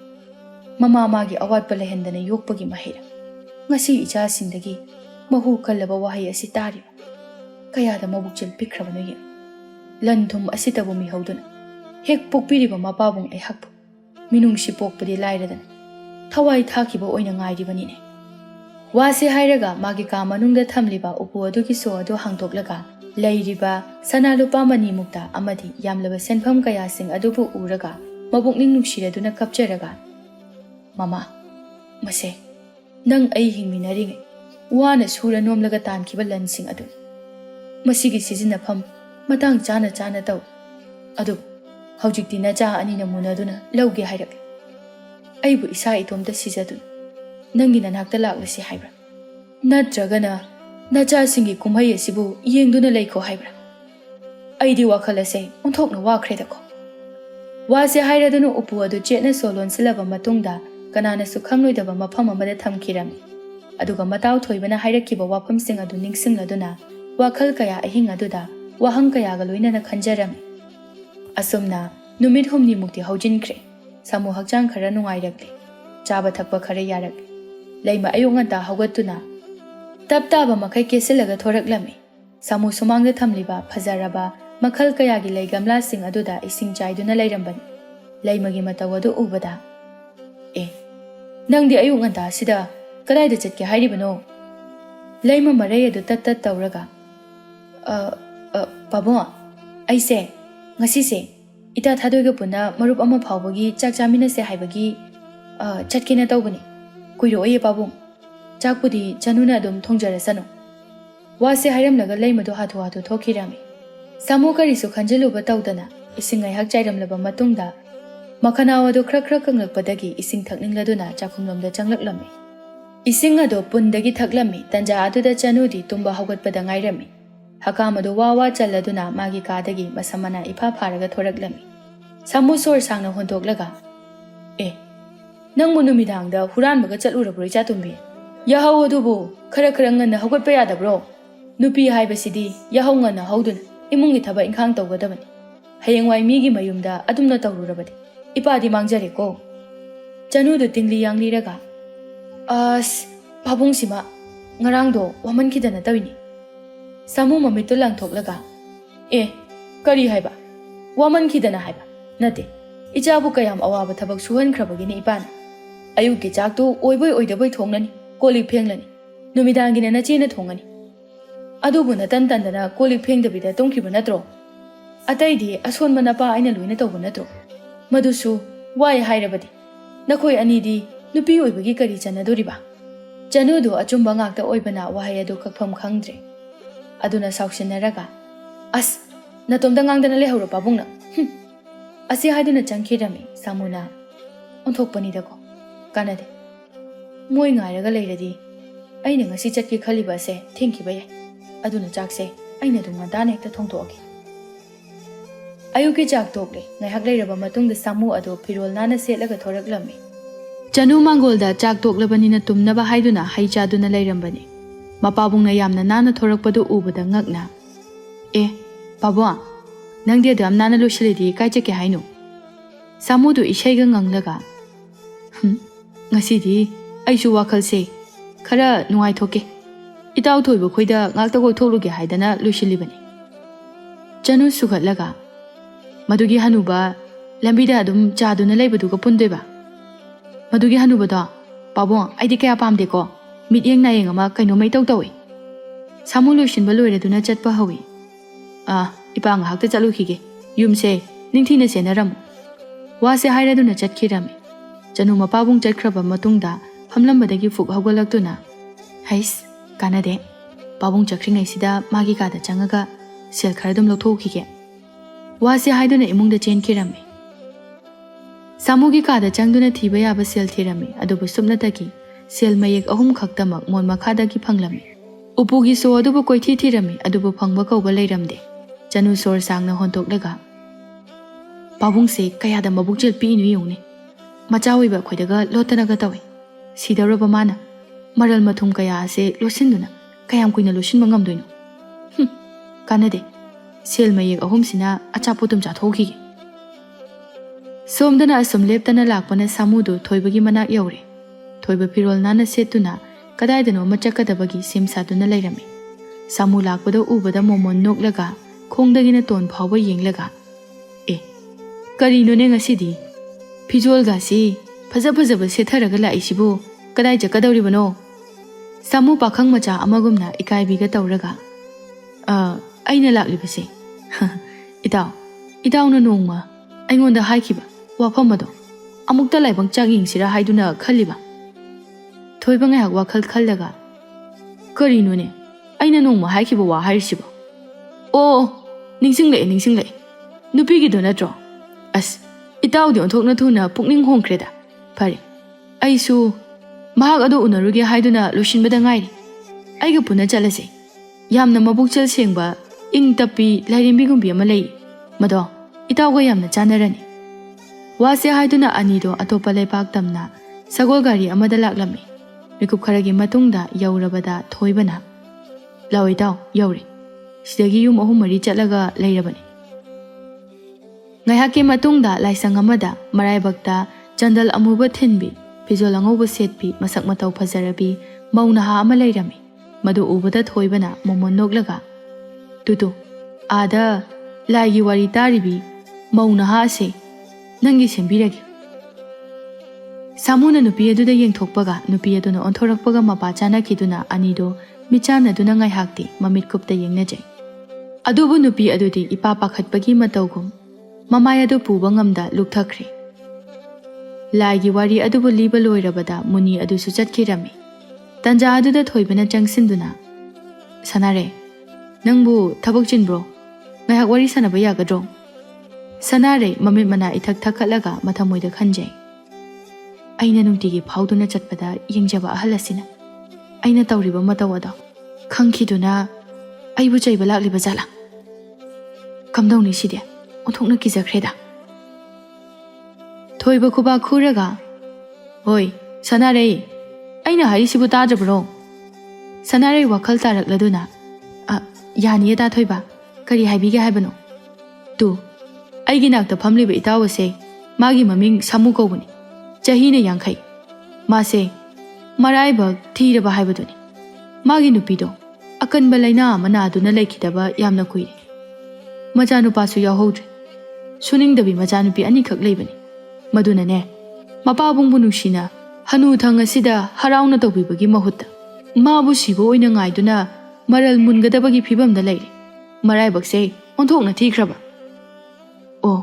Mama magi awatpa lehendana yokpagi mahira. Ngasi icha sindagi mahu kallaba wahay asi tariba. Kayada mabukchil pikrabano yen. Lanthum asitabu mihawduna. Hek pokpiriba mapabong ay hakpo. Minungsi pokpadi lairadana. Thawai thakiba oina ngairibanine. Wase hairaga magi ka manungda thamliba upu adugi so adu hangtoklaga lairiba sanalupa mani mukta amadi yamlaba senpham kaya sing adubu uraga mabukning nungsiraduna kapcharaga. Mama, mase, nang ay hingminaring wana sura nomlaga tankiba lansing adu. Masigi sizinapam matang chana chana taw. Adu, haujikti na cha anina munaduna lauge hairak. Aibu isa itomda sijadun. Nangi nanakta laklasi haibra. Nadragana nacha singi kumhai asibu yengduna leiko haibra. Aidi wakhalase onthokna wakredako. Wase hairaduna upu adu chetna solon silaba matungda kanana su khangloidaba mafam amada thamkirami. Aduga mataw thoibana hairakiba wafamsing adu ningsingladuna wakhal kaya ahing aduda wahang kaya ga loinana khanjarami. Asumna numit humni mukti haujinkre. Samu hakchang khara nungairakle. Chaba thakpa khara yarakle. Laima ayunganta haugatuna taptaba makai kesilaga thoraklami. Samu sumangda thamliba phajaraba makhal kayagi lei gamla sing aduda ising chaiduna lairambani. Laimagi matawadu ubada. Nangdi ayunganta sida kadaida chatke hairibano. Laima marai adu tat tawraga. Pabo, aise ngasise ita thadoiga puna marup ama phawbagi chak chamina se haibagi chatkena tawbani. Kuiro oye pabung. Chakpudi chanuna adum thongjarasano. Wase hairamlaga laimadu hathu hathu thokirami. Samu karisu khanjiluba tawdana ising ngaihak chairamlaba matungda makhanaw adu khra kanglakpadagi ising thakningladuna chakhumlomda changlaklami. Ising adu pundagi thaklami tanja aduda chanudi tumba haugatpada ngairami. Hakam adu wawa challaduna magi kadagi masamana ipa pharaga thoraklami. Samu sor sangna hontoklaga. Nang munumidangda huranbaga chalurabro icha tumbi. Yahau adubu khara nganna haugatpa yadabro. Nupi haibasidi yahau nganna hauduna imungi thaba inkhang tawgadabani. Hayengwai migi mayumda adumna tawrurabadi. Ipadi mangjare ko. Chanudu tingli yangliraga. Pabung sima ngarangdo waman kidana tawini. Samu mamitu langthoklaga. Kari haiba. Waman kidana haiba. Nate. Ichabu kayam awaba thabak suhan khrabagini ipana. Ayuki chaktu oiboi oidaboi thongnani kolik phenglani. Numidangina nachena thongani. Adubu natan tandana kolik phengdabida tongkriba natro. Ataidi asonma napa aina loina tawba natro. Madusu wai hairabadi. Nakhoi anidi nupi oibagi kari chanadoriba. Chanudu achumba ngakta oibana wahai adu kakpham khangdre. Aduna sauksinaraga. Natomda ngangdana lehawra pabungna. Asi haiduna changkhirami samuna onthokpanidako. Kanade. Moi ngairaga leiradi. Aina ngasi chatki khaliba se thinkiba yai. Aduna chakse aina du ngantana hekta thongthoki. Ayuki chak tokle ngaihak leiraba matungda samu adu phirol nana setlaga thoraklami. Chanu mangolda chak toklabanina tumnaba haiduna haichaduna leirambani. Mapabungna yamna nana thorakpadu ubada ngakna. Pabwa, nangdi adu amnana losilidi kai chake hainu. Samu du ishaiga nganglaga. Ngasidi aishu wakhalse khara nungai thoke. Itaw thoiba khoida ngakta ko tholuge haidana losilibani. Chanu sukhatlaga. Madugi hanuba lambida adum chaduna leibaduga pundoiba. Madugi hanubada pabwa aidi kaya pamde ko mityeng na yeng ama kaino mai tawi. Samu losinba loiraduna chatpa hawi. Ipa ngahakta chalukhige yumse ningthina senaram. Wase hairaduna chatkirami. Chanu mapabung chatkraba matungda famlambadagi fuk hawgalaktuna. Hais kanade pabung chakringai sida magi kada changaga sel kharadum lokthokige. ꯋꯥꯁꯦ ꯍꯥꯏꯗꯨꯅ ꯏꯃꯨꯡꯗ ꯆꯦꯟꯈꯤꯔꯝꯃꯤ꯫ ꯁꯥꯃꯨꯒꯤ ꯀꯥꯗ ꯆꯪꯗꯨꯅ ꯊꯤꯕ ꯌꯥꯕ ꯁꯦꯜ ꯊꯤꯔꯝꯃꯤ, ꯑꯗꯨꯕꯨ ꯁꯨꯞꯅꯇꯒꯤ ꯁꯦꯜ ꯃꯌꯦꯛ 3 ꯈꯛꯇꯃꯛ ꯃꯣꯟ ꯃꯈꯥꯗꯒꯤ ꯐꯪꯂꯝꯃꯤ꯫ ꯎꯄꯨꯒꯤ ꯁꯣ ꯑꯗꯨꯕꯨ ꯀꯣꯏꯊꯤ ꯊꯤꯔꯝꯃꯤ, ꯑꯗꯨꯕꯨ ꯐꯪꯕ ꯀꯧꯕ ꯂꯩꯔꯝꯗꯦ꯫ ꯆꯅꯨ ꯁꯣꯔ ꯁꯥꯡꯅ ꯍꯣꯟꯇꯣꯛꯂꯒ, "ꯄꯥꯕꯨꯡꯁꯦ ꯀꯌꯥꯗ ꯃꯕꯨꯛꯆꯦꯜ ꯄꯤꯛꯏꯅꯣ ꯌꯦꯡꯉꯨꯅꯦ, ꯃꯆꯥ ꯑꯣꯏꯕ ꯑꯩꯈꯣꯏꯗꯒ ꯂꯣꯠꯇꯅꯒ ꯇꯧꯏ꯫ ꯁꯤꯗꯧꯔꯕ ꯃꯥꯅ ꯃꯔꯜ ꯃꯊꯨꯝ ꯀꯌꯥ ꯑꯁꯦ ꯂꯣꯠꯁꯤꯟꯗꯨꯅ ꯀꯌꯥꯝ ꯀꯨꯏꯅ ꯂꯣꯠꯁꯤꯟꯕ ꯉꯝꯗꯣꯏꯅꯣ? ꯀꯥꯟꯅꯗꯦ, ꯁꯦꯜ ꯃꯌꯦꯛ 3ꯁꯤꯅ ꯑꯆꯥꯄꯣꯠ ꯇꯨꯝ ꯆꯥꯊꯣꯛꯈꯤꯒꯦ"꯫ ꯁꯣꯝꯗꯅ ꯑꯁꯨꯝ ꯂꯦꯞꯇꯅ ꯂꯥꯛꯄꯅ ꯁꯥꯃꯨꯗꯨ ꯊꯣꯏꯕꯒꯤ ꯃꯅꯥꯛ ꯌꯧꯔꯦ꯫ ꯊꯣꯏꯕ ꯐꯤꯔꯣꯜ ꯅꯥꯟꯅ ꯁꯦꯠꯇꯨꯅ ꯀꯗꯥꯏꯗꯅꯣꯃ ꯆꯠꯀꯗꯕꯒꯤ ꯁꯦꯝ ꯁꯥꯗꯨꯅ ꯂꯩꯔꯝꯃꯤ꯫ ꯁꯥꯃꯨ ꯂꯥꯛꯄꯗ ꯎꯕꯗ ꯃꯣꯃꯣꯟ ꯅꯣꯛꯂꯒ ꯈꯣꯡꯗꯒꯤꯅ ꯇꯣꯟ ꯐꯥꯎꯕ ꯌꯦꯡꯂꯒ, "ꯑꯦ, ꯀꯔꯤꯅꯣꯅꯦ ꯉꯁꯤꯗꯤ? ꯐꯤꯖꯣꯜꯒꯁꯤ ꯐꯖ ꯐꯖꯕ ꯁꯦꯠꯊꯔꯒ ꯂꯥꯛꯏꯁꯤꯕꯨ ꯀꯗꯥꯏ ꯆꯠꯀꯗꯧꯔꯤꯕꯅꯣ?" ꯁꯥꯃꯨ ꯄꯥꯈꯪ ꯃꯆꯥ ꯑꯃꯒꯨꯝꯅ ꯏꯀꯥꯏꯕꯤꯒ ꯇꯧꯔꯒ, ꯑꯩꯅ ꯂꯥꯛꯂꯤꯕꯁꯦ ꯏꯇꯥꯎꯅ ꯅꯣꯡꯃ ꯑꯩꯉꯣꯟꯗ ꯍꯥꯏꯈꯤꯕ ꯋꯥꯐꯝ ꯑꯗꯣ ꯑꯃꯨꯛꯇ ꯂꯥꯏꯕꯛ ꯌꯦꯡꯁꯤꯔꯥ ꯍꯥꯏꯗꯨꯅ ꯈꯜꯂꯤꯕ꯫ ꯊꯣꯏꯕ ꯉꯥꯏꯍꯥꯛ ꯋꯥꯈꯜ ꯈꯜꯂꯒ, "ꯀꯔꯤꯅꯣꯅꯦ ꯑꯩꯅ ꯅꯣꯡꯃ ꯍꯥꯏꯈꯤꯕ ꯋꯥ ꯍꯥꯏꯔꯤꯁꯤꯕꯣ? ꯑꯣ, ꯅꯤꯡꯁꯤꯡꯂꯛꯑꯦ, ꯅꯨꯄꯤꯒꯤꯗꯣ ꯅꯠꯇ꯭ꯔꯣ? ꯑꯁ, ꯏꯇꯥꯎꯗꯤ ꯑꯣꯟꯊꯣꯛꯅ ꯊꯨꯅ ꯄꯨꯛꯅꯤꯡ ꯍꯣꯡꯈ꯭ꯔꯦꯗ꯫ ꯐꯔꯦ, ꯑꯩꯁꯨ ꯃꯍꯥꯛ ꯑꯗꯨ ꯎꯅꯔꯨꯒꯦ ꯍꯥꯏꯗꯨꯅ ꯂꯣꯏꯁꯤꯟꯕꯗ ꯉꯥꯏꯔꯤ꯫ ꯑꯩꯒ ꯄꯨꯟꯅ ꯆꯠꯂꯁꯦ꯫ ꯌꯥꯝꯅ ꯃꯕꯨꯛꯆꯦꯜ ꯁꯦꯡꯕ, ꯏꯪ ꯇꯞꯄꯤ ꯂꯥꯏꯔꯦꯝꯕꯤꯒꯨꯝꯕꯤ ꯑꯃ ꯂꯩ, ꯃꯗꯣ ꯏꯇꯥꯎꯒ ꯌꯥꯝꯅ ꯆꯥꯟꯅꯔꯅꯤ." ꯋꯥꯁꯦ ꯍꯥꯏꯗꯨꯅ ꯑꯅꯤꯗꯣ ꯑꯇꯣꯞꯄ ꯂꯩꯄꯥꯛ ꯇꯝꯅ ꯁꯒꯣꯜ ꯒꯥꯔꯤ ꯑꯃꯗ ꯂꯥꯛꯂꯝꯃꯤ꯫ ꯃꯤꯀꯨꯞ ꯈꯔꯒꯤ ꯃꯇꯨꯡꯗ ꯌꯧꯔꯕꯗ ꯊꯣꯏꯕꯅ, "ꯂꯥꯛꯑꯣ ꯏꯇꯥꯎ, ꯌꯧꯔꯦ꯫ ꯁꯤꯗꯒꯤ ꯌꯨꯝ 3-4 ꯆꯠꯂꯒ ꯂꯩꯔꯕꯅꯤ." ꯉꯥꯏꯍꯥꯛꯀꯤ ꯃꯇꯨꯡꯗ ꯂꯥꯏꯁꯪ ꯑꯃꯗ ꯃꯔꯥꯏꯕꯛꯇ ꯆꯟꯗꯜ ꯑꯃꯨꯕ ꯊꯤꯟꯕꯤ, ꯐꯤꯖꯣꯜ ꯑꯉꯧꯕ ꯁꯦꯠꯄꯤ, ꯃꯁꯛ ꯃꯇꯧ ꯐꯖꯔꯕꯤ ꯃꯧ ꯅꯍꯥ ꯑꯃ ꯂꯩꯔꯝꯃꯤ꯫ ꯃꯗꯨ ꯎꯕꯗ ꯊꯣꯏꯕꯅ ꯃꯣꯃꯣꯟ ꯅꯣꯛꯂꯒ, "ꯇꯨ, ꯑꯥꯗ ꯂꯥꯏꯒꯤ ꯋꯥꯔꯤ ꯇꯥꯔꯤꯕꯤ ꯃꯧ ꯅꯍꯥ ꯑꯁꯦ ꯅꯪꯒꯤ ꯁꯦꯝꯕꯤꯔꯒꯦ." ꯁꯥꯃꯨꯅ ꯅꯨꯄꯤ ꯑꯗꯨꯗ ꯌꯦꯡꯊꯣꯛꯄꯒ ꯅꯨꯄꯤ ꯑꯗꯨꯅ ꯑꯣꯟꯊꯣꯔꯛꯄꯒ ꯃꯄꯥ ꯆꯥꯅꯈꯤꯗꯨꯅ ꯑꯅꯤꯗꯣ ꯃꯤꯠꯆꯥꯟꯅꯗꯨꯅ ꯉꯥꯏꯍꯥꯛꯇꯤ ꯃꯃꯤꯠ ꯀꯨꯞꯇ ꯌꯦꯡꯅꯖꯩ꯫ ꯑꯗꯨꯕꯨ ꯅꯨꯄꯤ ꯑꯗꯨꯗꯤ ꯏꯄꯥ ꯄꯥꯈꯠꯄꯒꯤ ꯃꯇꯧꯒꯨꯝ ꯃꯃꯥꯏ ꯑꯗꯨ ꯄꯨꯕ ꯉꯝꯗ ꯂꯨꯞꯊꯈ꯭ꯔꯦ꯫ ꯂꯥꯏꯒꯤ ꯋꯥꯔꯤ ꯑꯗꯨꯕꯨ ꯂꯤꯕ ꯂꯣꯏꯔꯕꯗ ꯃꯨꯅꯤ ꯑꯗꯨꯁꯨ ꯆꯠꯈꯤꯔꯝꯃꯤ꯫ ꯇꯟꯖꯥ ꯑꯗꯨꯗ ꯊꯣꯏꯕꯅ ꯆꯪꯁꯤꯟꯗꯨꯅ, "ꯁꯅꯥꯔꯦ, ꯅꯪꯕꯨ ꯊꯕꯛ ꯆꯤꯟꯕ꯭ꯔꯣ? ꯉꯥꯏꯍꯥꯛ ꯋꯥꯔꯤ ꯁꯥꯟꯅꯕ ꯌꯥꯒꯗ꯭ꯔꯣ?" ꯁꯅꯥꯔꯦ ꯃꯃꯤꯠ ꯃꯅꯥ ꯏꯊꯛ ꯊꯛꯀꯠꯂꯒ ꯃꯊꯃꯣꯏꯗ ꯈꯟꯖꯩ, "ꯑꯩꯅ ꯅꯨꯡꯇꯤꯒꯤ ꯐꯥꯎꯗꯨꯅ ꯆꯠꯄꯗ ꯌꯦꯡꯖꯕ ꯑꯍꯜ ꯑꯁꯤꯅ ꯑꯩꯅ ꯇꯧꯔꯤꯕ ꯃꯇꯧ ꯑꯗꯣ ꯈꯪꯈꯤꯗꯨꯅ ꯑꯩꯕꯨ ꯆꯩꯕ ꯂꯥꯛꯂꯤꯕ ꯖꯥꯠꯂꯥ? ꯀꯝꯗꯧꯅꯤ ꯁꯤꯗꯤ? ꯑꯣꯟꯊꯣꯛꯅ ꯀꯤꯖꯈ꯭ꯔꯦꯗ." ꯊꯣꯏꯕ ꯈꯨꯕꯥꯛ ꯈꯨꯔꯒ, "ꯍꯣꯏ ꯁꯅꯥꯔꯦ, ꯑꯩꯅ ꯍꯥꯏꯔꯤꯁꯤꯕꯨ ꯇꯥꯗ꯭ꯔꯕ꯭ꯔꯣ?" ꯁꯅꯥꯔꯦ ꯋꯥꯈꯜ ꯇꯥꯔꯛꯂꯗꯨꯅ, "ꯌꯥꯅꯤꯌꯦ ꯇꯥ ꯊꯣꯏꯕ, ꯀꯔꯤ ꯍꯥꯏꯕꯤꯒꯦ ꯍꯥꯏꯕꯅꯣ?" "ꯇꯨ, ꯑꯩꯒꯤ ꯅꯥꯛꯇ ꯐꯝꯂꯤꯕ ꯏꯇꯥꯎ ꯑꯁꯦ ꯃꯥꯒꯤ ꯃꯃꯤꯡ ꯁꯥꯃꯨ ꯀꯧꯕꯅꯤ꯫ ꯆꯍꯤꯅ 50꯫ ꯃꯥꯁꯦ ꯃꯔꯥꯏꯕꯛ ꯊꯤꯔꯕ ꯍꯥꯏꯕꯗꯨꯅꯤ꯫ ꯃꯥꯒꯤ ꯅꯨꯄꯤꯗꯣ ꯑꯀꯟꯕ ꯂꯩꯅꯥ ꯑꯃ ꯅꯥꯗꯨꯅ ꯂꯩꯈꯤꯗꯕ ꯌꯥꯝꯅ ꯀꯨꯏꯔꯦ꯫ ꯃꯆꯥꯅꯨꯄꯥꯁꯨ ꯌꯥꯎꯍꯧꯗ꯭ꯔꯦ꯫ ꯁꯨꯅꯤꯡꯗꯕꯤ ꯃꯆꯥꯅꯨꯄꯤ 2 ꯈꯛ ꯂꯩꯕꯅꯤ꯫ ꯃꯗꯨꯅꯅꯦ, ꯃꯄꯥꯕꯨꯡꯕꯨ ꯅꯨꯡꯁꯤꯅ ꯍꯅꯨꯊꯪ ꯑꯁꯤꯗ ꯍꯔꯥꯎꯅ ꯇꯧꯕꯤꯕꯒꯤ ꯃꯍꯨꯠꯇ ꯃꯥꯕꯨ ꯁꯤꯕ ꯑꯣꯏꯅ ꯉꯥꯏꯗꯨꯅ ꯃꯔꯜ ꯃꯨꯟꯒꯗꯕꯒꯤ ꯐꯤꯕꯝꯗ ꯂꯩꯔꯦ꯫ ꯃꯔꯥꯏꯕꯛꯁꯦ ꯑꯣꯟꯊꯣꯛꯅ ꯊꯤꯈ꯭ꯔꯕ꯫ ꯑꯣ,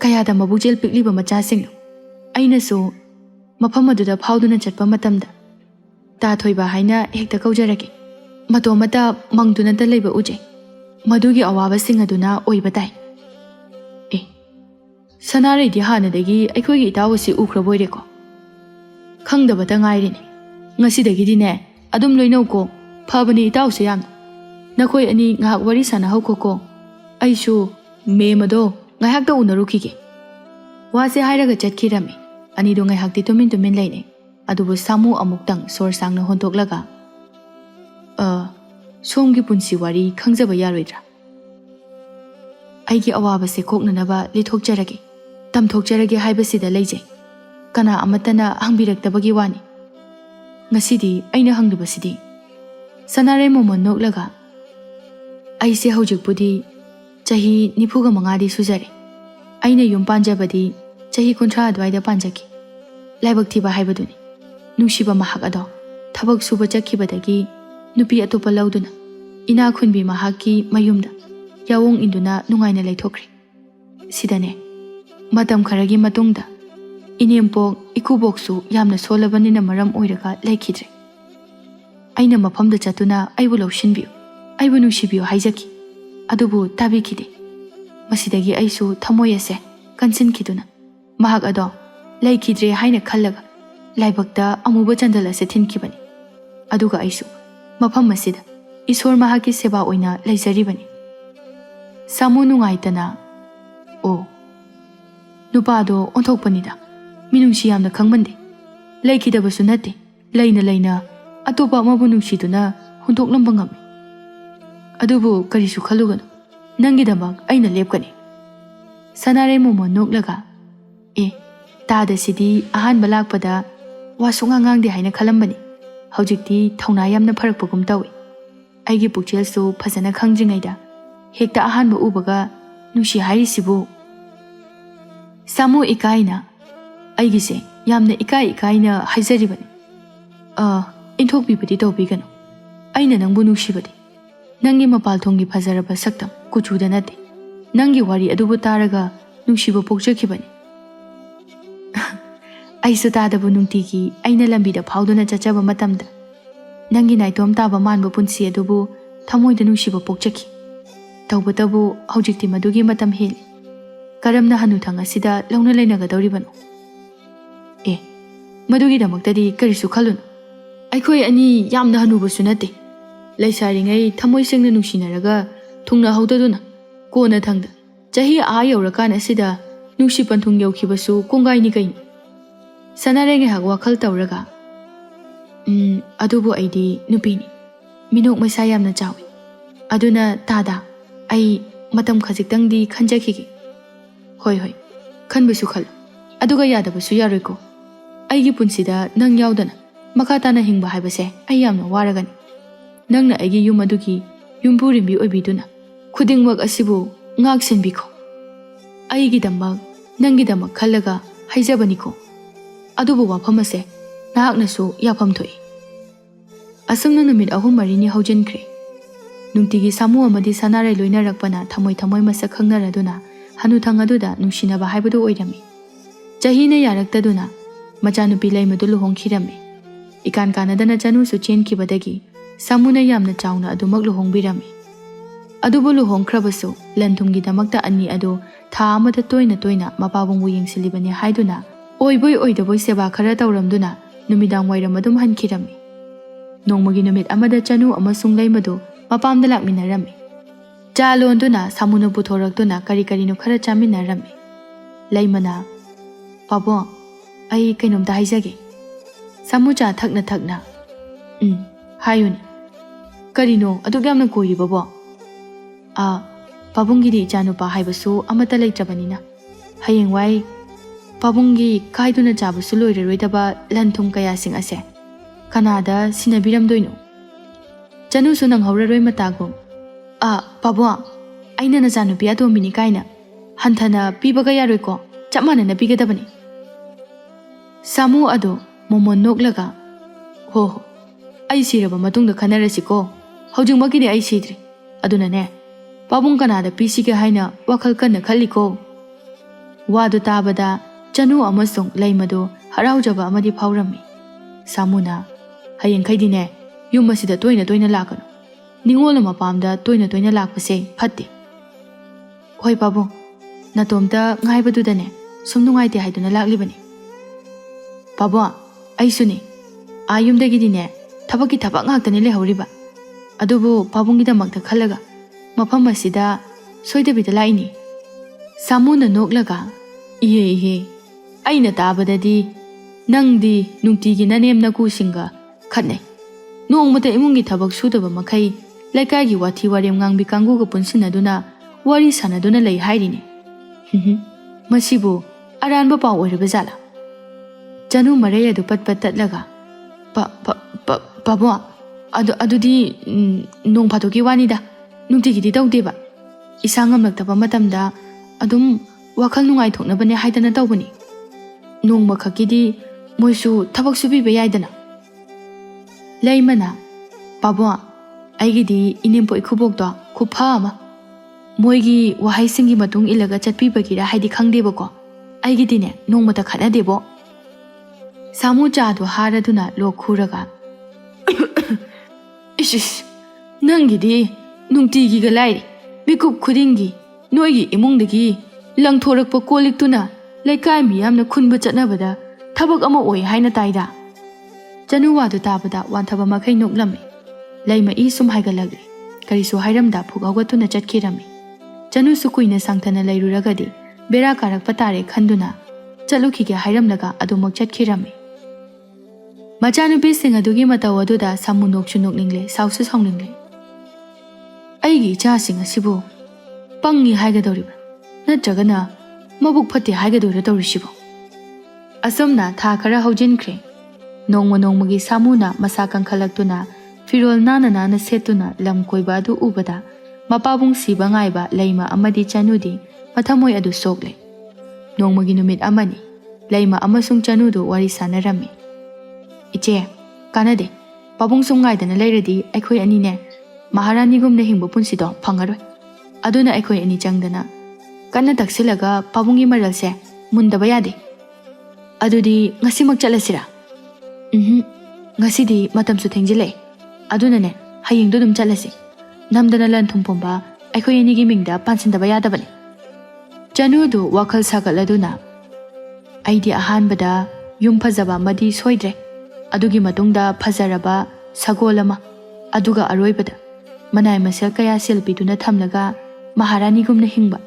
ꯀꯌꯥꯗ ꯃꯕꯨꯛꯆꯦꯜ ꯄꯤꯛꯂꯤꯕ ꯃꯆꯥꯁꯤꯡꯅꯣ! ꯑꯩꯅꯁꯨ ꯃꯐꯝ ꯑꯗꯨꯗ ꯐꯥꯎꯗꯨꯅ ꯆꯠꯄ ꯃꯇꯝꯗ ꯇꯥ ꯊꯣꯏꯕ ꯍꯥꯏꯅ ꯍꯦꯛꯇ ꯀꯧꯖꯔꯒꯦ꯫ ꯃꯇꯣꯝꯇ ꯃꯪꯗꯨꯅꯇ ꯂꯩꯕ ꯎꯖꯩ꯫ ꯃꯗꯨꯒꯤ ꯑꯋꯥꯕꯁꯤꯡ ꯑꯗꯨꯅ ꯑꯣꯏꯕ ꯇꯥꯏ꯫ ꯑꯦ, ꯁꯅꯥꯔꯩꯗꯤ ꯍꯥꯟꯅꯗꯒꯤ ꯑꯩꯈꯣꯏꯒꯤ ꯏꯇꯥꯎ ꯑꯁꯤ ꯎꯈ꯭ꯔꯕ ꯑꯣꯏꯔꯦꯀꯣ? ꯈꯪꯗꯕꯇ ꯉꯥꯏꯔꯤꯅꯤ꯫ ꯉꯁꯤꯗꯒꯤꯗꯤꯅꯦ ꯑꯗꯨꯝ ꯂꯣꯏꯅꯧꯀꯣ, ꯐꯕꯅꯤ ꯏꯇꯥꯎꯁꯦ ꯌꯥꯝꯅ꯫ ꯅꯈꯣꯏ ꯑꯅꯤ ꯉꯥꯏꯍꯥꯛ ꯋꯥꯔꯤ ꯁꯥꯟꯅꯍꯧꯈꯣꯀꯣ, ꯑꯩꯁꯨ ꯃꯦꯝ ꯑꯗꯣ ꯉꯥꯏꯍꯥꯛꯇ ꯎꯅꯔꯨꯈꯤꯒꯦ." ꯋꯥꯁꯦ ꯍꯥꯏꯔꯒ ꯆꯠꯈꯤꯔꯝꯃꯤ꯫ ꯑꯅꯤꯗꯣ ꯉꯥꯏꯍꯥꯛꯇꯤ ꯇꯨꯃꯤꯟ ꯂꯩꯅꯩ꯫ ꯑꯗꯨꯕꯨ ꯁꯥꯃꯨ ꯑꯃꯨꯛꯇꯪ ꯁꯣꯔ ꯁꯥꯡꯅ ꯍꯣꯟꯇꯣꯛꯂꯒ, "ꯁꯣꯝꯒꯤ ꯄꯨꯟꯁꯤ ꯋꯥꯔꯤ ꯈꯪꯖꯕ ꯌꯥꯔꯣꯏꯗ꯭ꯔꯥ? ꯑꯩꯒꯤ ꯑꯋꯥꯕꯁꯦ ꯀꯣꯛꯅꯅꯕ ꯂꯤꯊꯣꯛꯆꯔꯒꯦ, ꯇꯝꯊꯣꯛꯆꯔꯒꯦ ꯍꯥꯏꯕꯁꯤꯗ ꯂꯩꯖꯩ꯫ ꯀꯅꯥ ꯑꯃꯠꯇꯅ ꯍꯪꯕꯤꯔꯛꯇꯕꯒꯤ ꯋꯥꯅꯤ꯫ ꯉꯁꯤꯗꯤ ꯑꯩꯅ ꯍꯪꯂꯤꯕꯁꯤꯗꯤ..." ꯁꯅꯥꯔꯦ ꯃꯣꯃꯣꯟ ꯅꯣꯛꯂꯒ, "ꯑꯩꯁꯦ ꯍꯧꯖꯤꯛꯄꯨꯗꯤ ꯆꯍꯤ 45ꯗꯤ ꯁꯨꯖꯔꯦ꯫ ꯑꯩꯅ ꯌꯨꯝ ꯄꯥꯟꯖꯕꯗꯤ ꯆꯍꯤ 30 ꯑꯗꯨꯋꯥꯏꯗ ꯄꯥꯟꯖꯈꯤ꯫ ꯂꯥꯏꯕꯛ ꯊꯤꯕ ꯍꯥꯏꯕꯗꯨꯅꯤ꯫ ꯅꯨꯡꯁꯤꯕ ꯃꯍꯥꯛ ꯑꯗꯣ ꯊꯕꯛ ꯁꯨꯕ ꯆꯠꯈꯤꯕꯗꯒꯤ ꯅꯨꯄꯤ ꯑꯇꯣꯞꯄ ꯂꯧꯗꯨꯅ ꯏꯅꯥ ꯈꯨꯟꯕꯤ ꯃꯍꯥꯛꯀꯤ ꯃꯌꯨꯝꯗ ꯌꯥꯑꯣꯡ ꯏꯟꯗꯨꯅ ꯅꯨꯡꯉꯥꯏꯅ ꯂꯩꯊꯣꯛꯈ꯭ꯔꯦ꯫ ꯁꯤꯗꯅꯦ, ꯃꯇꯝ ꯈꯔꯒꯤ ꯃꯇꯨꯡꯗ ꯏꯅꯦꯝꯄꯣꯛ ꯏꯀꯨꯕꯣꯛꯁꯨ ꯌꯥꯝꯅ ꯁꯣꯜꯂꯕꯅꯤꯅ ꯃꯔꯝ ꯑꯣꯏꯔꯒ ꯂꯩꯈꯤꯗ꯭ꯔꯦ꯫ ꯑꯩꯅ ꯃꯐꯝꯗ ꯆꯠꯇꯨꯅ ꯑꯩꯕꯨ ꯂꯧꯁꯤꯟꯕꯤꯌꯨ, ꯑꯩꯕꯨ ꯅꯨꯡꯁꯤꯕꯤꯌꯨ ꯍꯥꯏꯖꯈꯤ꯫ ꯑꯗꯨꯕꯨ ꯇꯥꯕꯤꯈꯤꯗꯦ꯫ Masidagi aisu thamoy ase kansinkhiduna mahak ado leikidre haina khallaga laibakta amuba chandal ase thinkhibani aduga aisu mafam masida isor mahaki seba oina leizaribani Samu nungaitana o nupado onthokpanida minungsi yamna khangmande leikhidabasu nate leina atopa amabu nungsiduna hundoklamba ngami adubu karisu khaluganu nangidabak aina lepkani Sanare momo noklaga tada sidi ahan balakpada wasunga ngangde haina khalambani haujikti thauna yamna pharakpagum tawi aigi pukchelsu phajana khangjingaida hekta ahan ba ubaga nungsi hairisibu Samu ikaina aigise yamna ikaina haizaribani inthokbibadi tawbiganu aina nangbu nungsibadi nangi mapal thongi phajaraba saktam kuchuda nate nangi wari adubu taraga nungsiba pokjakhibani aisu tadabu nungtigi aina lambida phauduna chachaba matamda nangi naitom taba manba punsi adubu thamoida nungsiba pokjakhi tawbatabu haujikti madugi matam heli karamna hanuthang asida launa leinaga dawribano madugi damaktadi karisu khalunu aikhoi ani yamna hanubasu nate leisaringai thamoi sengna nungsinaraga thungna haudaduna kona thangda chahi yaurakan asida nungsi panthung yaukibasu kongai ni kain Sanarenge hag wakhal tawraga adubu aidi nupini minok masa yamna chawi aduna tada ai matam khajiktangdi khanjakhigi hoi khanbasu khal aduga yadabasu yaroiko aigi punsida nang yaudana makatana hingba haibase ai yamna waragani nangna aigi yum adugi yumpurimbi oibiduna khudingwak asibu ngak senbiko aigi damak nangi damak khallaga haijabaniko adubu wafam ase nahaknasu yafam thoi asangna numit ahum marini haujinkre nungtigi samu amadi sanare loinarakpana thamoi masak khangnaraduna hanuthang aduda nungsinaba haibadu oirami chahina yaraktaduna machanupi leimadu luhongkhirami ikan kanadana chanusu chenkhibadagi samuna yamna chauna adumak luhongbirami adubu luhongkhrabasu lanthumgi damakta ani adu tha amada toina mapabungbu yengsilibani haiduna oiboi oidaboi seba khara tawramduna numidang wairam adum hankhirami nongmagi numit amada chanu amasung leimadu mapamda lakminarami chalonduna samuna puthoraktuna kari no khara chaminarami leimana pabo ai kainomta haijage samucha thakna hayuni karino aduk yamna koiribabo pabungidi chanupa haibasu amata leitrabanina hayengwai pabungi kaiduna chabasu loiraroidaba lanthum kaya sing ase kanada sinabiramdoino chanu sunang hauraroi matagum pabo aina na chanupi atombini kaina hanthana pibaga yaroiko chapmana na pigadabani Samu ado momon noklaga ho ai siraba matungda khanarasiko haujingmagidi ai sidri aduna ne pabung kanada pisige haina wakhal kana khalliko wadu tabada chanu amasung leimadu haraujaba amadi phaurami Samuna hayeng khaidine yum asida toina lakanu ningol mapamda toina lakpase phatte hoi pabung natomta ngaibadudane somnungaite haiduna laklibani Pabo aisuni ayumdagidine thabaki thabak ngaktani lehoriba adubu pabungidamakta khallaga mafam asida soidabida laini Samuna noklaga ihe aina tabadadi nangdi nungtigi nanem nakusinga khatnai nongmata imungi thabak sudaba makhai laikagi wathi warem ngangbi kanguga punsinaduna wari sanaduna lei hairine masibu aranba paw oiraba jala Chanu maraya du pat tatlaga pabo adudi nong phadoki wanida nungtigidi tawdeba isangam laktaba matamda adum wakhal nungai thoknabane haidana tawbani nongma khakidi moisu thabak subiba yaidana leimana pabo aigidi inimpo ikhubokdo khupha ama moigi wahaisingi matung ilaga chatpibagira haidi khangdebako aigidine nongmata khanadebo Samu chadu haraduna lokhuraga ish nangidi nungtigi ga lairi bikup khudingi ꯅꯣꯏꯒꯤ ꯏꯃꯨꯡꯗꯒꯤ ꯂꯪꯊꯣꯔꯛꯄ ꯀꯣꯜꯂꯤꯛꯇꯨꯅ ꯂꯩꯀꯥꯏ ꯃꯤꯌꯥꯝꯅ ꯈꯨꯟꯕ ꯆꯠꯅꯕꯗ ꯊꯕꯛ ꯑꯃ ꯑꯣꯏ ꯍꯥꯏꯅ ꯇꯥꯏꯗ꯫ ꯆꯅꯨ ꯋꯥꯗꯨ ꯇꯥꯕꯗ ꯋꯥꯟꯊꯕ ꯃꯈꯩ ꯅꯣꯛꯂꯝꯃꯤ꯫ ꯂꯩꯃ ꯏ ꯁꯨꯝ ꯍꯥꯏꯒꯠꯂꯛꯂꯤ꯫ ꯀꯔꯤꯁꯨ ꯍꯥꯏꯔꯝꯗ ꯐꯨꯛ ꯍꯧꯒꯠꯇꯨꯅ ꯆꯠꯈꯤꯔꯝꯃꯤ꯫ ꯆꯅꯨꯁꯨ ꯀꯨꯏꯅ ꯁꯥꯡꯊꯅ ꯂꯩꯔꯨꯔꯒꯗꯤ ꯕꯦꯔꯥ ꯀꯥꯔꯛꯄ ꯇꯥꯔꯦ ꯈꯟꯗꯨꯅ ꯆꯠꯂꯨꯈꯤꯒꯦ ꯍꯥꯏꯔꯝꯂꯒ ꯑꯗꯨꯃꯛ ꯆꯠꯈꯤꯔꯝꯃꯤ꯫ ꯃꯆꯥꯅꯨꯄꯤꯁꯤꯡ ꯑꯗꯨꯒꯤ ꯃꯇꯧ ꯑꯗꯨꯗ ꯁꯥꯃꯨ ꯅꯣꯛꯁꯨ ꯅꯣꯛꯅꯤꯡꯂꯦ, ꯁꯥꯎꯁꯨ ꯁꯥꯎꯅꯤꯡꯂꯦ꯫ ꯑꯩꯒꯤ ꯏꯆꯥꯁꯤꯡ ꯑꯁꯤꯕꯨ ꯄꯪꯉꯤ ꯍꯥꯏꯒꯗꯧꯔꯤꯕ ꯅꯠꯇ꯭ꯔꯒꯅ ꯃꯕꯨꯛ ꯐꯠꯇꯦ ꯍꯥꯏꯒꯗꯧꯔꯤꯕ ꯇꯧꯔꯤꯁꯤꯕꯨ? ꯑꯁꯨꯝꯅ ꯊꯥ ꯈꯔ ꯍꯧꯖꯤꯟꯈ꯭ꯔꯦ꯫ ꯅꯣꯡꯃ ꯅꯣꯡꯃꯒꯤ ꯁꯥꯃꯨꯅ ꯃꯁꯥ ꯀꯟꯈꯠꯂꯛꯇꯨꯅ ꯐꯤꯔꯣꯜ ꯅꯥꯟꯅ ꯅꯥꯟꯅ ꯁꯦꯠꯇꯨꯅ ꯂꯝ ꯀꯣꯏꯕ ꯑꯗꯨ ꯎꯕꯗ ꯃꯄꯥꯕꯨꯡ ꯁꯤꯕ ꯉꯥꯏꯕ ꯂꯩꯃ ꯑꯃꯗꯤ ꯆꯅꯨꯗꯤ ꯃꯊꯃꯣꯏ ꯑꯗꯨ ꯁꯣꯛꯂꯦ꯫ ꯅꯣꯡꯃꯒꯤ ꯅꯨꯃꯤꯠ ꯑꯃꯅꯤ ꯂꯩꯃ ꯑꯃꯁꯨꯡ ꯆꯅꯨꯗꯨ ꯋꯥꯔꯤ ꯁꯥꯟꯅꯔꯝꯃꯤ꯫ ꯏꯆꯦ, ꯀꯥꯟꯅꯗꯦ, ꯄꯥꯕꯨꯡ ꯁꯨꯝ ꯉꯥꯏꯗꯅ ꯂꯩꯔꯗꯤ ꯑꯩꯈꯣꯏ ꯑꯅꯤꯅꯦ ꯃꯍꯥꯔꯥꯅꯤꯒꯨꯝꯅ ꯍꯤꯡꯕ ꯄꯨꯟꯁꯤꯗꯣ ꯐꯪꯉꯔꯣꯏ꯫ ꯑꯗꯨꯅ ꯑꯩꯈꯣꯏ ꯑꯅꯤ ꯆꯪꯗꯅ ꯀꯟꯅ ꯇꯛꯁꯤꯜꯂꯒ ꯄꯥꯕꯨꯡꯒꯤ ꯃꯔꯜꯁꯦ ꯃꯨꯟꯗꯕ ꯌꯥꯗꯦ꯫ ꯑꯗꯨꯗꯤ ꯉꯁꯤꯃꯛ ꯆꯠꯂꯁꯤꯔꯥ? ꯉꯁꯤꯗꯤ ꯃꯇꯝꯁꯨ ꯊꯦꯡꯖꯤꯜꯂꯛꯑꯦ꯫ ꯑꯗꯨꯅꯅꯦ ꯍꯌꯦꯡꯗꯣ ꯑꯗꯨꯝ ꯆꯠꯂꯁꯤ꯫ ꯅꯝꯗꯅ ꯂꯟ ꯊꯨꯝ ꯄꯨꯝꯕ ꯑꯩꯈꯣꯏ ꯑꯅꯤꯒꯤ ꯃꯤꯡꯗ ꯄꯥꯟꯁꯤꯟꯗꯕ ꯌꯥꯗꯕꯅꯤ꯫ ꯆꯅꯨꯗꯨ ꯋꯥꯈꯜ ꯁꯥꯒꯠꯂꯗꯨꯅ ꯑꯩꯗꯤ ꯑꯍꯥꯟꯕꯗ ꯌꯨꯝ ꯐꯖꯕ ꯑꯃꯗꯤ ꯁꯣꯏꯗ꯭ꯔꯦ, ꯑꯗꯨꯒꯤ ꯃꯇꯨꯡꯗ ꯐꯖꯔꯕ ꯁꯒꯣꯜ ꯑꯃ, ꯑꯗꯨꯒ ꯑꯔꯣꯏꯕꯗ ꯃꯅꯥꯏ ꯃꯁꯜ ꯀꯌꯥ ꯁꯤꯜꯄꯤꯗꯨꯅ ꯊꯝꯂꯒ ꯃꯍꯥꯔꯥꯅꯤꯒꯨꯝꯅ ꯍꯤꯡꯕ꯫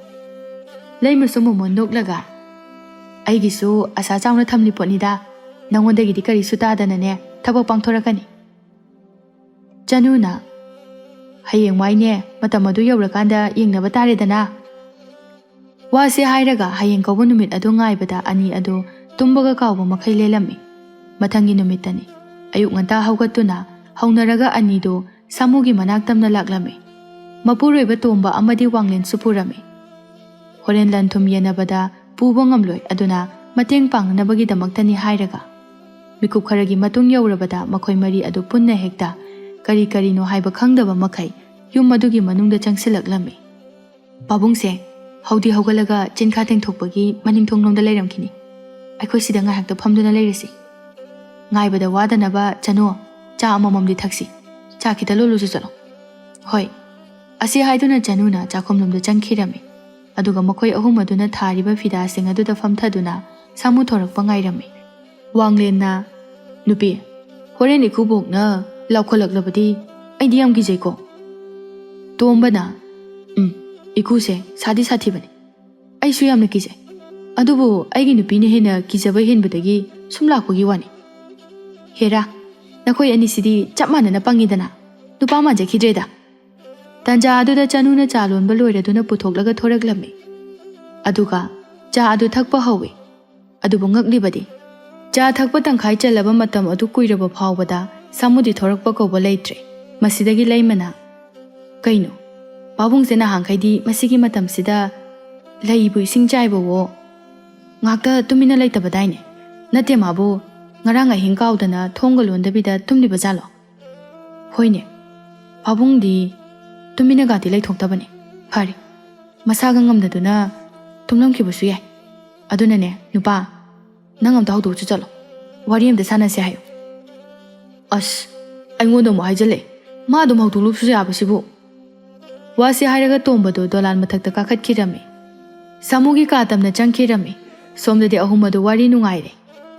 ꯂꯩꯃꯁꯨ ꯃꯣꯃꯣꯟ ꯅꯣꯛꯂꯒ ꯑꯩꯒꯤꯁꯨ ꯑꯁꯥ ꯆꯥꯎꯅ ꯊꯝꯂꯤ ꯄꯣꯠꯅꯤꯗ, ꯅꯪꯉꯣꯟꯗꯒꯤꯗꯤ ꯀꯔꯤꯁꯨ ꯇꯥꯗꯅꯅꯦ ꯊꯕꯛ ꯄꯥꯡꯊꯣꯔꯛꯀꯅꯤ꯫ ꯆꯅꯨꯅ ꯍꯌꯦꯡꯋꯥꯏꯅꯦ ꯃꯇꯝ ꯑꯗꯨ ꯌꯧꯔꯀꯥꯟꯗ ꯌꯦꯡꯅꯕ ꯇꯥꯔꯦꯗꯅ꯫ ꯋꯥꯁꯦ ꯍꯥꯏꯔꯒ ꯍꯌꯦꯡ ꯀꯧꯕ ꯅꯨꯃꯤꯠ ꯑꯗꯨ ꯉꯥꯏꯕꯗ ꯑꯅꯤ ꯑꯗꯨ ꯇꯨꯝꯕꯒ ꯀꯥꯎꯕ ꯃꯈꯩ ꯂꯦꯜꯂꯝꯃꯤ꯫ ꯃꯊꯪꯒꯤ ꯅꯨꯃꯤꯠꯇꯅꯤ ꯑꯌꯨꯛ ꯉꯟꯇꯥ ꯍꯧꯒꯠꯇꯨꯅ ꯍꯧꯅꯔꯒ ꯑꯅꯤꯗꯨ ꯁꯥꯃꯨꯒꯤ ꯃꯅꯥꯛ ꯇꯝꯅ ꯂꯥꯛꯂꯝꯃꯤ꯫ ꯃꯄꯨꯔꯣꯏꯕ ꯇꯣꯝꯕ ꯑꯃꯗꯤ ꯋꯥꯡꯂꯦꯟꯁꯨ ꯄꯨꯔꯝꯃꯤ꯫ ꯍꯣꯔꯦꯟ ꯂꯟ ꯊꯨꯝ ꯌꯦꯟꯅꯕꯗ ꯄꯨꯕ ꯉꯝꯂꯣꯏ, ꯑꯗꯨꯅ ꯃꯇꯦꯡ ꯄꯥꯡꯅꯅꯕꯒꯤꯗꯃꯛꯇꯅꯤ ꯍꯥꯏꯔꯒ ꯃꯤꯀꯨꯞ ꯈꯔꯒꯤ ꯃꯇꯨꯡ ꯌꯧꯔꯕꯗ ꯃꯈꯣꯏ ꯃꯔꯤ ꯑꯗꯨ ꯄꯨꯟꯅ ꯍꯦꯛꯇ ꯀꯔꯤ ꯀꯔꯤꯅꯣ ꯍꯥꯏꯕ ꯈꯪꯗꯕ ꯃꯈꯩ ꯌꯨꯝ ꯑꯗꯨꯒꯤ ꯃꯅꯨꯡꯗ ꯆꯪꯁꯤꯜꯂꯛꯂꯝꯃꯤ꯫ ꯄꯥꯕꯨꯡꯁꯦ ꯍꯧꯗꯤ ꯍꯧꯒꯠꯂꯒ ꯆꯤꯟꯈꯥ ꯇꯦꯡꯊꯣꯛꯄꯒꯤ ꯃꯅꯤꯡꯊꯣꯡꯂꯣꯝꯗ ꯂꯩꯔꯝꯈꯤꯅꯤ꯫ ꯑꯩꯈꯣꯏ ꯁꯤꯗ ꯉꯥꯏꯍꯥꯛꯇ ꯐꯝꯗꯨꯅ ꯂꯩꯔꯁꯤ꯫ ꯉꯥꯏꯕꯗ ꯋꯥꯗꯅꯕ ꯆꯅꯨ, ꯆꯥ ꯑꯃꯃꯝꯗꯤ ꯊꯛꯁꯤ꯫ ꯆꯥ ꯈꯤꯇ ꯂꯣꯜꯂꯨꯁꯨ ꯆꯠꯂꯣ꯫ ꯍꯣꯏ꯫ ꯑꯁꯤ ꯍꯥꯏꯗꯨꯅ ꯆꯅꯨꯅ ꯆꯥꯛꯈꯨꯝꯂꯣꯝꯗ ꯆꯪꯈꯤꯔꯝꯃꯤ꯫ ꯑꯗꯨꯒ ꯃꯈꯣꯏ ꯑꯍꯨꯝ ꯑꯗꯨꯅ ꯊꯥꯔꯤꯕ ꯐꯤꯗꯥꯁꯤꯡ ꯑꯗꯨꯗ ꯐꯝꯊꯗꯨꯅ ꯁꯥꯃꯨ ꯊꯣꯔꯛꯄ ꯉꯥꯏꯔꯝꯃꯤ꯫ ꯋꯥꯡꯂꯦꯟꯅ ꯅꯨꯄꯤ, ꯍꯣꯔꯦꯟ ꯏꯀꯨꯕꯣꯛꯅ ꯂꯥꯎꯈꯠꯂꯛꯂꯕꯗꯤ ꯑꯩꯗꯤ ꯌꯥꯝ ꯀꯤꯖꯩꯀꯣ꯫ ꯇꯣꯝꯕꯅ ꯏꯀꯨꯁꯦ ꯁꯥꯊꯤ ꯁꯥꯊꯤꯕꯅꯤ, ꯑꯩꯁꯨ ꯌꯥꯝꯅ ꯀꯤꯖꯩ, ꯑꯗꯨꯕꯨ ꯑꯩꯒꯤ ꯅꯨꯄꯤꯅ ꯍꯦꯟꯅ ꯀꯤꯖꯕ ꯍꯦꯟꯕꯗꯒꯤ ꯁꯨꯝ ꯂꯥꯛꯄꯒꯤ ꯋꯥꯅꯤ꯫ ꯍꯦꯔꯥ, ꯅꯈꯣꯏ ꯑꯅꯤꯁꯤꯗꯤ ꯆꯞ ꯃꯥꯟꯅꯅ ꯄꯪꯉꯤꯗꯅ, ꯅꯨꯄꯥ ꯃꯥꯟꯖꯈꯤꯗ꯭ꯔꯦꯗ꯫ ꯇꯥꯟꯖꯥ ꯑꯗꯨꯗ ꯆꯅꯨꯅ ꯆꯥ ꯂꯣꯟꯕ ꯂꯣꯏꯔꯗꯨꯅ ꯄꯨꯊꯣꯛꯂꯒ ꯊꯣꯔꯛꯂꯝꯃꯤ꯫ ꯑꯗꯨꯒ ꯆꯥ ꯑꯗꯨ ꯊꯛꯄ ꯍꯧꯏ꯫ ꯑꯗꯨꯕꯨ ꯉꯛꯂꯤꯕꯗꯤ ꯆꯥ ꯊꯛꯄ ꯇꯪꯈꯥꯏ ꯆꯜꯂꯕ ꯃꯇꯝ ꯑꯗꯨ ꯀꯨꯏꯔꯕ ꯐꯥꯎꯕꯗ ꯁꯥꯃꯨꯗꯤ ꯊꯣꯔꯛꯄ ꯀꯧꯕ ꯂꯩꯇ꯭ꯔꯦ꯫ ꯃꯁꯤꯗꯒꯤ ꯂꯩꯃꯅ ꯀꯩꯅꯣ, ꯄꯥꯕꯨꯡꯁꯦ ꯅꯍꯥꯟꯈꯩꯗꯤ ꯃꯁꯤꯒꯤ ꯃꯇꯝꯁꯤꯗ ꯂꯩꯕꯨ ꯏꯁꯤꯡ ꯆꯥꯏꯕꯋꯣ ꯉꯥꯛꯇ ꯇꯨꯃꯤꯟꯅ ꯂꯩꯇꯕꯗꯥꯏꯅꯦ? ꯅꯠꯇꯦ ꯃꯥꯕꯨ ꯉꯔꯥꯡ ꯑꯍꯤꯡ ꯀꯥꯎꯗꯅ ꯊꯣꯡꯒ ꯂꯣꯟꯗꯕꯤꯗ ꯇꯨꯝꯂꯤꯕ ꯖꯥꯠꯂꯣ? ꯍꯣꯏꯅꯦ, ꯄꯥꯕꯨꯡꯗꯤ ꯇꯨꯃꯤꯟꯅꯒꯥꯗꯤ ꯂꯩꯊꯣꯛꯇꯕꯅꯤ꯫ ꯐꯔꯦ, ꯃꯁꯥꯒ ꯉꯝꯗꯗꯨꯅ ꯇꯨꯝꯂꯝꯈꯤꯕꯁꯨ ꯌꯥꯏ꯫ ꯑꯗꯨꯅꯅꯦ ꯅꯨꯄꯥ, ꯅꯪ ꯑꯝꯇ ꯍꯧꯗꯣꯛꯎꯆꯣ ꯆꯠꯂꯣ, ꯋꯥꯔꯤ ꯑꯝꯇ ꯁꯥꯟꯅꯁꯦ ꯍꯥꯏꯌꯨ꯫ ꯑꯁ, ꯑꯩꯉꯣꯟꯗ ꯑꯃꯨꯛ ꯍꯥꯏꯖꯜꯂꯛꯑꯦ, ꯃꯥ ꯑꯗꯨꯝ ꯍꯧꯗꯣꯛꯂꯨꯕꯁꯨ ꯌꯥꯕꯁꯤꯕꯨ꯫ ꯋꯥꯁꯤ ꯍꯥꯏꯔꯒ ꯇꯣꯝꯕꯗꯨ ꯗꯣꯂꯥꯟ ꯃꯊꯛꯇ ꯀꯥꯈꯠꯈꯤꯔꯝꯃꯤ꯫ ꯁꯥꯃꯨꯒꯤ ꯀꯥ ꯇꯝꯅ ꯆꯪꯈꯤꯔꯝꯃꯤ꯫ ꯁꯣꯝꯗꯗꯤ ꯑꯍꯨꯝ ꯑꯗꯨ ꯋꯥꯔꯤ ꯅꯨꯡꯉꯥꯏꯔꯦ꯫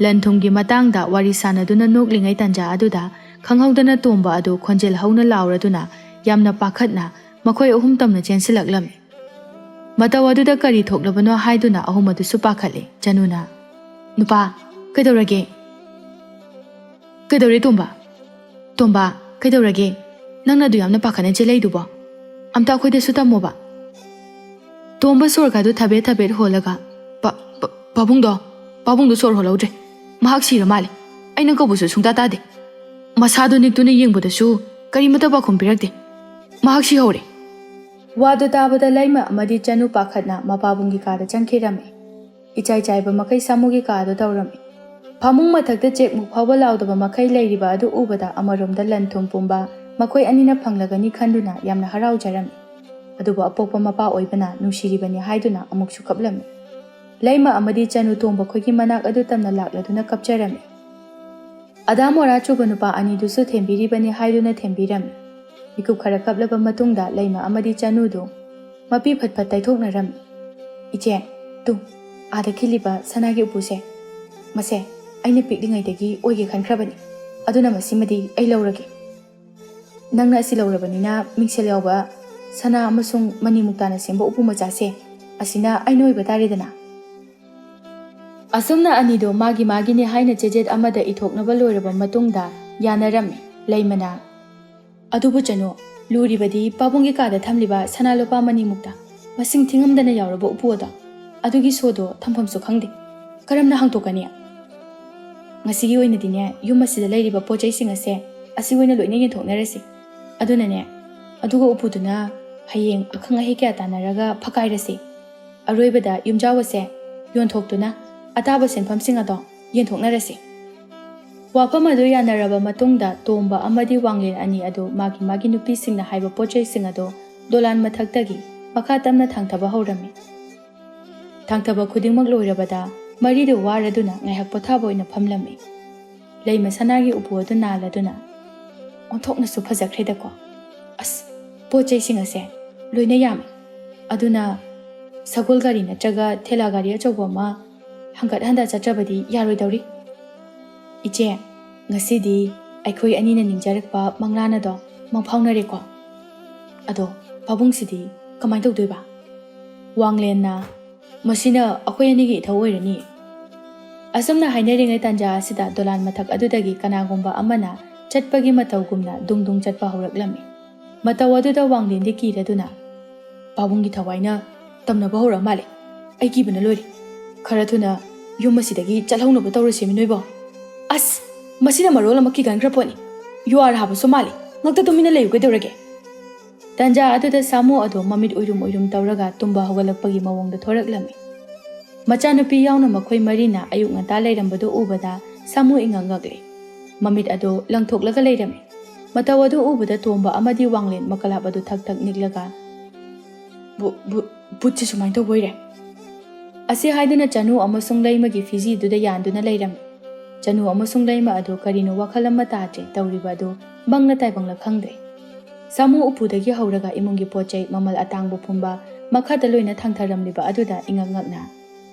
ꯂꯟ ꯊꯨꯝꯒꯤ ꯃꯇꯥꯡꯗ ꯋꯥꯔꯤ ꯁꯥꯟꯅꯗꯨꯅ ꯅꯣꯛꯂꯤꯉꯩ ꯇꯥꯟꯖꯥ ꯑꯗꯨꯗ ꯈꯪꯍꯧꯗꯅ ꯇꯣꯝꯕ ꯑꯗꯨ ꯈꯣꯟꯖꯦꯜ ꯍꯧꯅ ꯂꯥꯎꯔꯗꯨꯅ ꯌꯥꯝꯅ ꯄꯥꯈꯠꯅ ꯃꯈꯣꯏ ꯑꯍꯨꯝ ꯇꯝꯅ ꯆꯦꯟꯁꯤꯜꯂꯛꯂꯝꯃꯤ꯫ ꯃꯇꯧ ꯑꯗꯨꯗ ꯀꯔꯤ ꯊꯣꯛꯂꯕꯅꯣ ꯍꯥꯏꯗꯨꯅ ꯑꯍꯨꯝ ꯑꯗꯨꯁꯨ ꯄꯥꯈꯠꯂꯦ꯫ ꯆꯅꯨꯅ ꯅꯨꯄꯥ, ꯀꯩꯗꯧꯔꯒꯦ? ꯀꯩꯗꯧꯔꯦ ꯇꯣꯝꯕ? ꯇꯣꯝꯕ, ꯀꯩꯗꯧꯔꯒꯦ? ꯅꯪꯅ ꯑꯗꯨ ꯌꯥꯝꯅ ꯄꯥꯈꯠꯅ ꯆꯦꯜꯂꯛꯏꯗꯨꯕꯣ? ꯑꯝꯇ ꯑꯩꯈꯣꯏꯗꯁꯨ ꯇꯝꯃꯣꯕ꯫ ꯇꯣꯝꯕ ꯁꯣꯔꯒꯗꯨ ꯊꯕꯦꯠ ꯊꯕꯦꯠ ꯍꯣꯜꯂꯒ ꯄꯥꯕꯨꯡꯗꯣ ꯁꯣꯔ ꯍꯣꯜꯍꯧꯗ꯭ꯔꯦ, ꯃꯍꯥꯛ ꯁꯤꯔ ꯃꯥꯜꯂꯦ, ꯑꯩꯅ ꯀꯧꯕꯁꯨ ꯁꯨꯡꯇꯥ ꯇꯥꯗꯦ, ꯃꯁꯥꯗꯨ ꯅꯤꯛꯇꯨꯅ ꯌꯦꯡꯕꯗꯁꯨ ꯀꯔꯤꯃꯠꯇ ꯄꯥꯎꯈꯨꯝ ꯄꯤꯔꯛꯇꯦ, ꯃꯍꯥꯛ ꯁꯤꯍꯧꯔꯦ꯫ ꯋꯥꯗꯨ ꯇꯥꯕꯗ ꯂꯩꯃ ꯑꯃꯗꯤ ꯆꯅꯨ ꯄꯥꯈꯠꯅ ꯃꯄꯥꯕꯨꯡꯒꯤ ꯀꯥꯗ ꯆꯪꯈꯤꯔꯝꯃꯤ꯫ ꯏꯆꯥꯏ ꯆꯥꯏꯕ ꯃꯈꯩ ꯁꯥꯃꯨꯒꯤ ꯀꯥꯗ ꯇꯧꯔꯝꯃꯤ꯫ ꯐꯃꯨꯡ ꯃꯊꯛꯇ ꯆꯦꯛꯃꯨꯛ ꯐꯥꯎꯕ ꯂꯥꯎꯗꯕ ꯃꯈꯩ ꯂꯩꯔꯤꯕ ꯑꯗꯨ ꯎꯕꯗ ꯑꯃꯔꯣꯝꯗ ꯂꯟ ꯊꯨꯝ ꯄꯨꯝꯕ ꯃꯈꯣꯏ ꯑꯅꯤꯅ ꯐꯪꯂꯒꯅꯤ ꯈꯟꯗꯨꯅ ꯌꯥꯝꯅ ꯍꯔꯥꯎꯖꯔꯝꯃꯤ꯫ ꯑꯗꯨꯕꯨ ꯑꯄꯣꯛꯄ ꯃꯄꯥ ꯑꯣꯏꯕꯅ ꯅꯨꯡꯁꯤꯔꯤꯕꯅꯤ ꯍꯥꯏꯗꯨꯅ ꯑꯃꯨꯛꯁꯨ ꯀꯞꯂꯝꯃꯤ꯫ ꯂꯩꯃ ꯑꯃꯗꯤ ꯆꯅꯨ ꯇꯣꯝꯕ ꯈꯣꯏꯒꯤ ꯃꯅꯥꯛ ꯑꯗꯨ ꯇꯝꯅ ꯂꯥꯛꯂꯗꯨꯅ ꯀꯞꯆꯔꯝꯃꯤ꯫ ꯑꯗꯥ ꯃꯣꯔꯥ ꯆꯨꯕ ꯅꯨꯄꯥ ꯑꯅꯤꯗꯨꯁꯨ ꯊꯦꯝꯕꯤꯔꯤꯕꯅꯤ ꯍꯥꯏꯗꯨꯅ ꯊꯦꯝꯕꯤꯔꯝꯃꯤ꯫ ꯃꯤꯀꯨꯞ ꯈꯔ ꯀꯞꯂꯕ ꯃꯇꯨꯡꯗ ꯂꯩꯃ ꯑꯃꯗꯤ ꯆꯅꯨꯗꯨ ꯃꯄꯤ ꯐꯠ ꯐꯠ ꯇꯩꯊꯣꯛꯅꯔꯝꯃꯤ꯫ ꯏꯆꯦ, ꯇꯨ ꯑꯥꯗ ꯈꯤꯜꯂꯤꯕ ꯁꯅꯥꯒꯤ ꯎꯄꯨꯁꯦ, ꯃꯁꯦ ꯑꯩꯅ ꯄꯤꯛꯂꯤꯉꯩꯗꯒꯤ ꯑꯣꯏꯒꯦ ꯈꯟꯈ꯭ꯔꯕꯅꯤ, ꯑꯗꯨꯅ ꯃꯁꯤꯃꯗꯤ ꯑꯩ ꯂꯧꯔꯒꯦ꯫ ꯅꯪꯅ ꯑꯁꯤ ꯂꯧꯔꯕꯅꯤꯅ ꯃꯤꯡꯁꯦꯜ ꯌꯥꯎꯕ ꯁꯅꯥ ꯑꯃꯁꯨꯡ ꯃꯅꯤ ꯃꯨꯛꯇꯥꯅ ꯁꯦꯝꯕ ꯎꯄꯨ ꯃꯆꯥꯁꯦ ꯑꯁꯤꯅ ꯑꯩꯅ ꯑꯣꯏꯕ ꯇꯥꯔꯦꯗꯅ꯫ ꯑꯁꯨꯝꯅ ꯑꯅꯤꯗꯣ ꯃꯥꯒꯤ ꯃꯥꯒꯤꯅꯤ ꯍꯥꯏꯅ ꯆꯦꯖꯦꯠ ꯑꯃꯗ ꯏꯊꯣꯛꯅꯕ ꯂꯣꯏꯔꯕ ꯃꯇꯨꯡꯗ ꯌꯥꯅꯔꯝꯃꯤ꯫ ꯂꯩꯃꯅ, ꯑꯗꯨꯕꯨ ꯆꯅꯨ, ꯂꯨꯔꯤꯕꯗꯤ ꯄꯥꯕꯨꯡꯒꯤ ꯀꯥꯗ ꯊꯝꯂꯤꯕ ꯁꯅꯥ ꯂꯨꯄꯥ ꯃꯅꯤꯃꯨꯛꯇ ꯃꯁꯤꯡ ꯊꯤꯉꯝꯗꯅ ꯌꯥꯎꯔꯕ ꯎꯄꯨ ꯑꯗꯣ, ꯑꯗꯨꯒꯤ ꯁꯣꯗꯣ ꯊꯝꯐꯝꯁꯨ ꯈꯪꯗꯦ, ꯀꯔꯝꯅ ꯍꯥꯡꯇꯣꯛꯀꯅꯤ? ꯉꯁꯤꯒꯤ ꯑꯣꯏꯅꯗꯤꯅꯦ ꯌꯨꯝ ꯑꯁꯤꯗ ꯂꯩꯔꯤꯕ ꯄꯣꯠꯆꯩꯁꯤꯡ ꯑꯁꯦ ꯑꯁꯤ ꯑꯣꯏꯅ ꯂꯣꯏꯅ ꯌꯦꯟꯊꯣꯛꯅꯔꯁꯤ, ꯑꯗꯨꯅꯅꯦ ꯑꯗꯨꯒ ꯎꯄꯨꯗꯨꯅ ꯍꯌꯦꯡ ꯑꯈꯪ ꯑꯍꯩ ꯀꯌꯥ ꯇꯥꯟꯅꯔꯒ ꯐꯛꯀꯥꯏꯔꯁꯤ꯫ ꯑꯔꯣꯏꯕꯗ ꯌꯨꯝꯖꯥꯎ ꯑꯁꯦ ꯌꯣꯟꯊꯣꯛꯇꯨꯅ ꯑꯇꯥꯕ ꯁꯦꯟꯐꯝꯁꯤꯡ ꯑꯗꯣ ꯌꯦꯟꯊꯣꯛꯅꯔꯁꯤ꯫ ꯋꯥꯐꯝ ꯑꯗꯨ ꯌꯥꯅꯔꯕ ꯃꯇꯨꯡꯗ ꯇꯣꯝꯕ ꯑꯃꯗꯤ ꯋꯥꯡꯂꯦꯟ ꯑꯅꯤ ꯑꯗꯨ ꯃꯥꯒꯤ ꯃꯥꯒꯤ ꯅꯨꯄꯤꯁꯤꯡꯅ ꯍꯥꯏꯕ ꯄꯣꯠꯆꯩꯁꯤꯡ ꯑꯗꯨ ꯗꯣꯂꯥꯟ ꯃꯊꯛꯇꯒꯤ ꯃꯈꯥ ꯇꯝꯅ ꯊꯥꯡꯊꯕ ꯍꯧꯔꯝꯃꯤ꯫ ꯊꯥꯡꯊꯕ ꯈꯨꯗꯤꯡꯃꯛ ꯂꯣꯏꯔꯕꯗ ꯃꯔꯤꯗꯨ ꯋꯥꯔꯗꯨꯅ ꯉꯥꯏꯍꯥꯛ ꯄꯣꯊꯥꯕ ꯑꯣꯏꯅ ꯐꯝꯂꯝꯃꯤ꯫ ꯂꯩꯃ ꯁꯅꯥꯒꯤ ꯎꯄꯨ ꯑꯗꯨ ꯅꯥꯜꯂꯗꯨꯅ, ꯑꯣꯟꯊꯣꯛꯅꯁꯨ ꯐꯖꯈ꯭ꯔꯦꯗꯀꯣ, ꯑꯁ ꯄꯣꯠꯆꯩꯁꯤꯡ ꯑꯁꯦ ꯂꯣꯏꯅ ꯌꯥꯝꯃꯤ, ꯑꯗꯨꯅ ꯁꯒꯣꯜ ꯒꯥꯔꯤ ꯅꯠꯇ꯭ꯔꯒ ꯊꯦꯂꯥ ꯒꯥꯔꯤ ꯑꯆꯧꯕ ꯑꯃ ꯍꯪꯒꯠ ꯍꯟꯗ ꯆꯠꯇ꯭ꯔꯕꯗꯤ ꯌꯥꯔꯣꯏꯗꯧꯔꯤ꯫ ꯏꯆꯦ, ꯉꯁꯤꯗꯤ ꯑꯩꯈꯣꯏ ꯑꯅꯤꯅ ꯅꯤꯡꯖꯔꯛꯄ ꯃꯪꯂꯥꯟ ꯑꯗꯣ ꯃꯪꯐꯥꯎꯅꯔꯦꯀꯣ꯫ ꯑꯗꯣ ꯄꯥꯕꯨꯡꯁꯤꯗꯤ ꯀꯃꯥꯏꯅ ꯇꯧꯗꯣꯏꯕ? ꯋꯥꯡꯂꯦꯟꯅ, ꯃꯁꯤꯅ ꯑꯩꯈꯣꯏ ꯑꯅꯤꯒꯤ ꯏꯊꯧ ꯑꯣꯏꯔꯅꯤ꯫ ꯑꯁꯨꯝꯅ ꯍꯥꯏꯅꯔꯤꯉꯩ ꯇꯥꯟꯖꯥ ꯑꯁꯤꯗ ꯗꯣꯂꯥꯟ ꯃꯊꯛ ꯑꯗꯨꯗꯒꯤ ꯀꯅꯥꯒꯨꯝꯕ ꯑꯃꯅ ꯆꯠꯄꯒꯤ ꯃꯇꯧꯒꯨꯝꯅ ꯗꯨꯡ ꯗꯨꯡ ꯆꯠꯄ ꯍꯧꯔꯛꯂꯝꯃꯤ꯫ ꯃꯇꯧ ꯑꯗꯨꯗ ꯋꯥꯡꯂꯦꯟꯗꯤ ꯀꯤꯔꯗꯨꯅ, ꯄꯥꯕꯨꯡꯒꯤ ꯊꯋꯥꯏꯅ ꯇꯝꯅꯕ ꯍꯧꯔ ꯃꯥꯜꯂꯦ, ꯑꯩ ꯀꯤꯕꯅ ꯂꯣꯏꯔꯦ, ꯈꯔ ꯊꯨꯅ ꯌꯨꯝ ꯑꯁꯤꯗꯒꯤ ꯆꯠꯍꯧꯅꯕ ꯇꯧꯔꯁꯦꯃꯤ ꯅꯣꯏꯕꯣ꯫ ꯑꯁ ꯃꯁꯤꯅ ꯃꯔꯣꯜ ꯑꯃ ꯀꯤꯒꯟꯈ꯭ꯔ ꯄꯣꯠꯅꯤ, ꯌꯨꯍꯥꯔ ꯍꯥꯕꯁꯨ ꯃꯥꯜꯂꯤ, ꯉꯛꯇ ꯇꯨꯃꯤꯟꯅ ꯂꯩꯌꯨ ꯀꯩꯗꯧꯔꯒꯦ? ꯇꯥꯟꯖꯥ ꯑꯗꯨꯗ ꯁꯥꯃꯨ ꯑꯗꯣ ꯃꯃꯤꯠ ꯎꯏꯔꯨꯝ ꯎꯏꯔꯨꯝ ꯇꯧꯔꯒ ꯇꯨꯝꯕ ꯍꯧꯒꯠꯂꯛꯄꯒꯤ ꯃꯑꯣꯡꯗ ꯊꯣꯔꯛꯂꯝꯃꯤ꯫ ꯃꯆꯥꯅꯨꯄꯤ ꯌꯥꯎꯅ ꯃꯈꯣꯏ ꯃꯔꯤꯅ ꯑꯌꯨꯛ ꯉꯟꯇꯥ ꯂꯩꯔꯝꯕꯗꯨ ꯎꯕꯗ ꯁꯥꯃꯨ ꯏꯉꯛ ꯉꯛꯂꯤ, ꯃꯃꯤꯠ ꯑꯗꯨ ꯂꯪꯊꯣꯛꯂꯒ ꯂꯩꯔꯝꯃꯤ꯫ ꯃꯇꯧ ꯑꯗꯨ ꯎꯕꯗ ꯇꯣꯝꯕ ꯑꯃꯗꯤ ꯋꯥꯡꯂꯦꯟ ꯃꯀꯂꯥꯞ ꯑꯗꯨ ꯊꯛ ꯊꯛ ꯅꯤꯛꯂꯒ, ꯕꯨꯠꯁꯤ ꯁꯨꯃꯥꯏꯅ ꯇꯧꯕ ꯑꯣꯏꯔꯦ ꯑꯁꯤ ꯍꯥꯏꯗꯨꯅ ꯆꯅꯨ ꯑꯃꯁꯨꯡ ꯂꯩꯃꯒꯤ ꯐꯤꯖꯤꯗꯨꯗ ꯌꯥꯟꯗꯨꯅ ꯂꯩꯔꯝꯃꯤ꯫ ꯆꯅꯨ ꯑꯃꯁꯨꯡ ꯂꯩꯃ ꯑꯗꯨ ꯀꯔꯤꯅꯣ ꯋꯥꯈꯜ ꯑꯃ ꯇꯥꯗ꯭ꯔꯦ, ꯇꯧꯔꯤꯕ ꯑꯗꯨ ꯕꯪꯂ ꯇꯥꯏꯕꯪꯂ ꯈꯪꯗ꯭ꯔꯦ꯫ ꯁꯥꯃꯨ ꯎꯄꯨꯗꯒꯤ ꯍꯧꯔꯒ ꯏꯃꯨꯡꯒꯤ ꯄꯣꯠꯆꯩ ꯃꯃꯜ ꯑꯇꯥꯡꯕ ꯄꯨꯝꯕ ꯃꯈꯥꯗ ꯂꯣꯏꯅ ꯊꯥꯡꯊꯔꯝꯂꯤꯕ ꯑꯗꯨꯗ ꯏꯉꯛ ꯉꯛꯅ,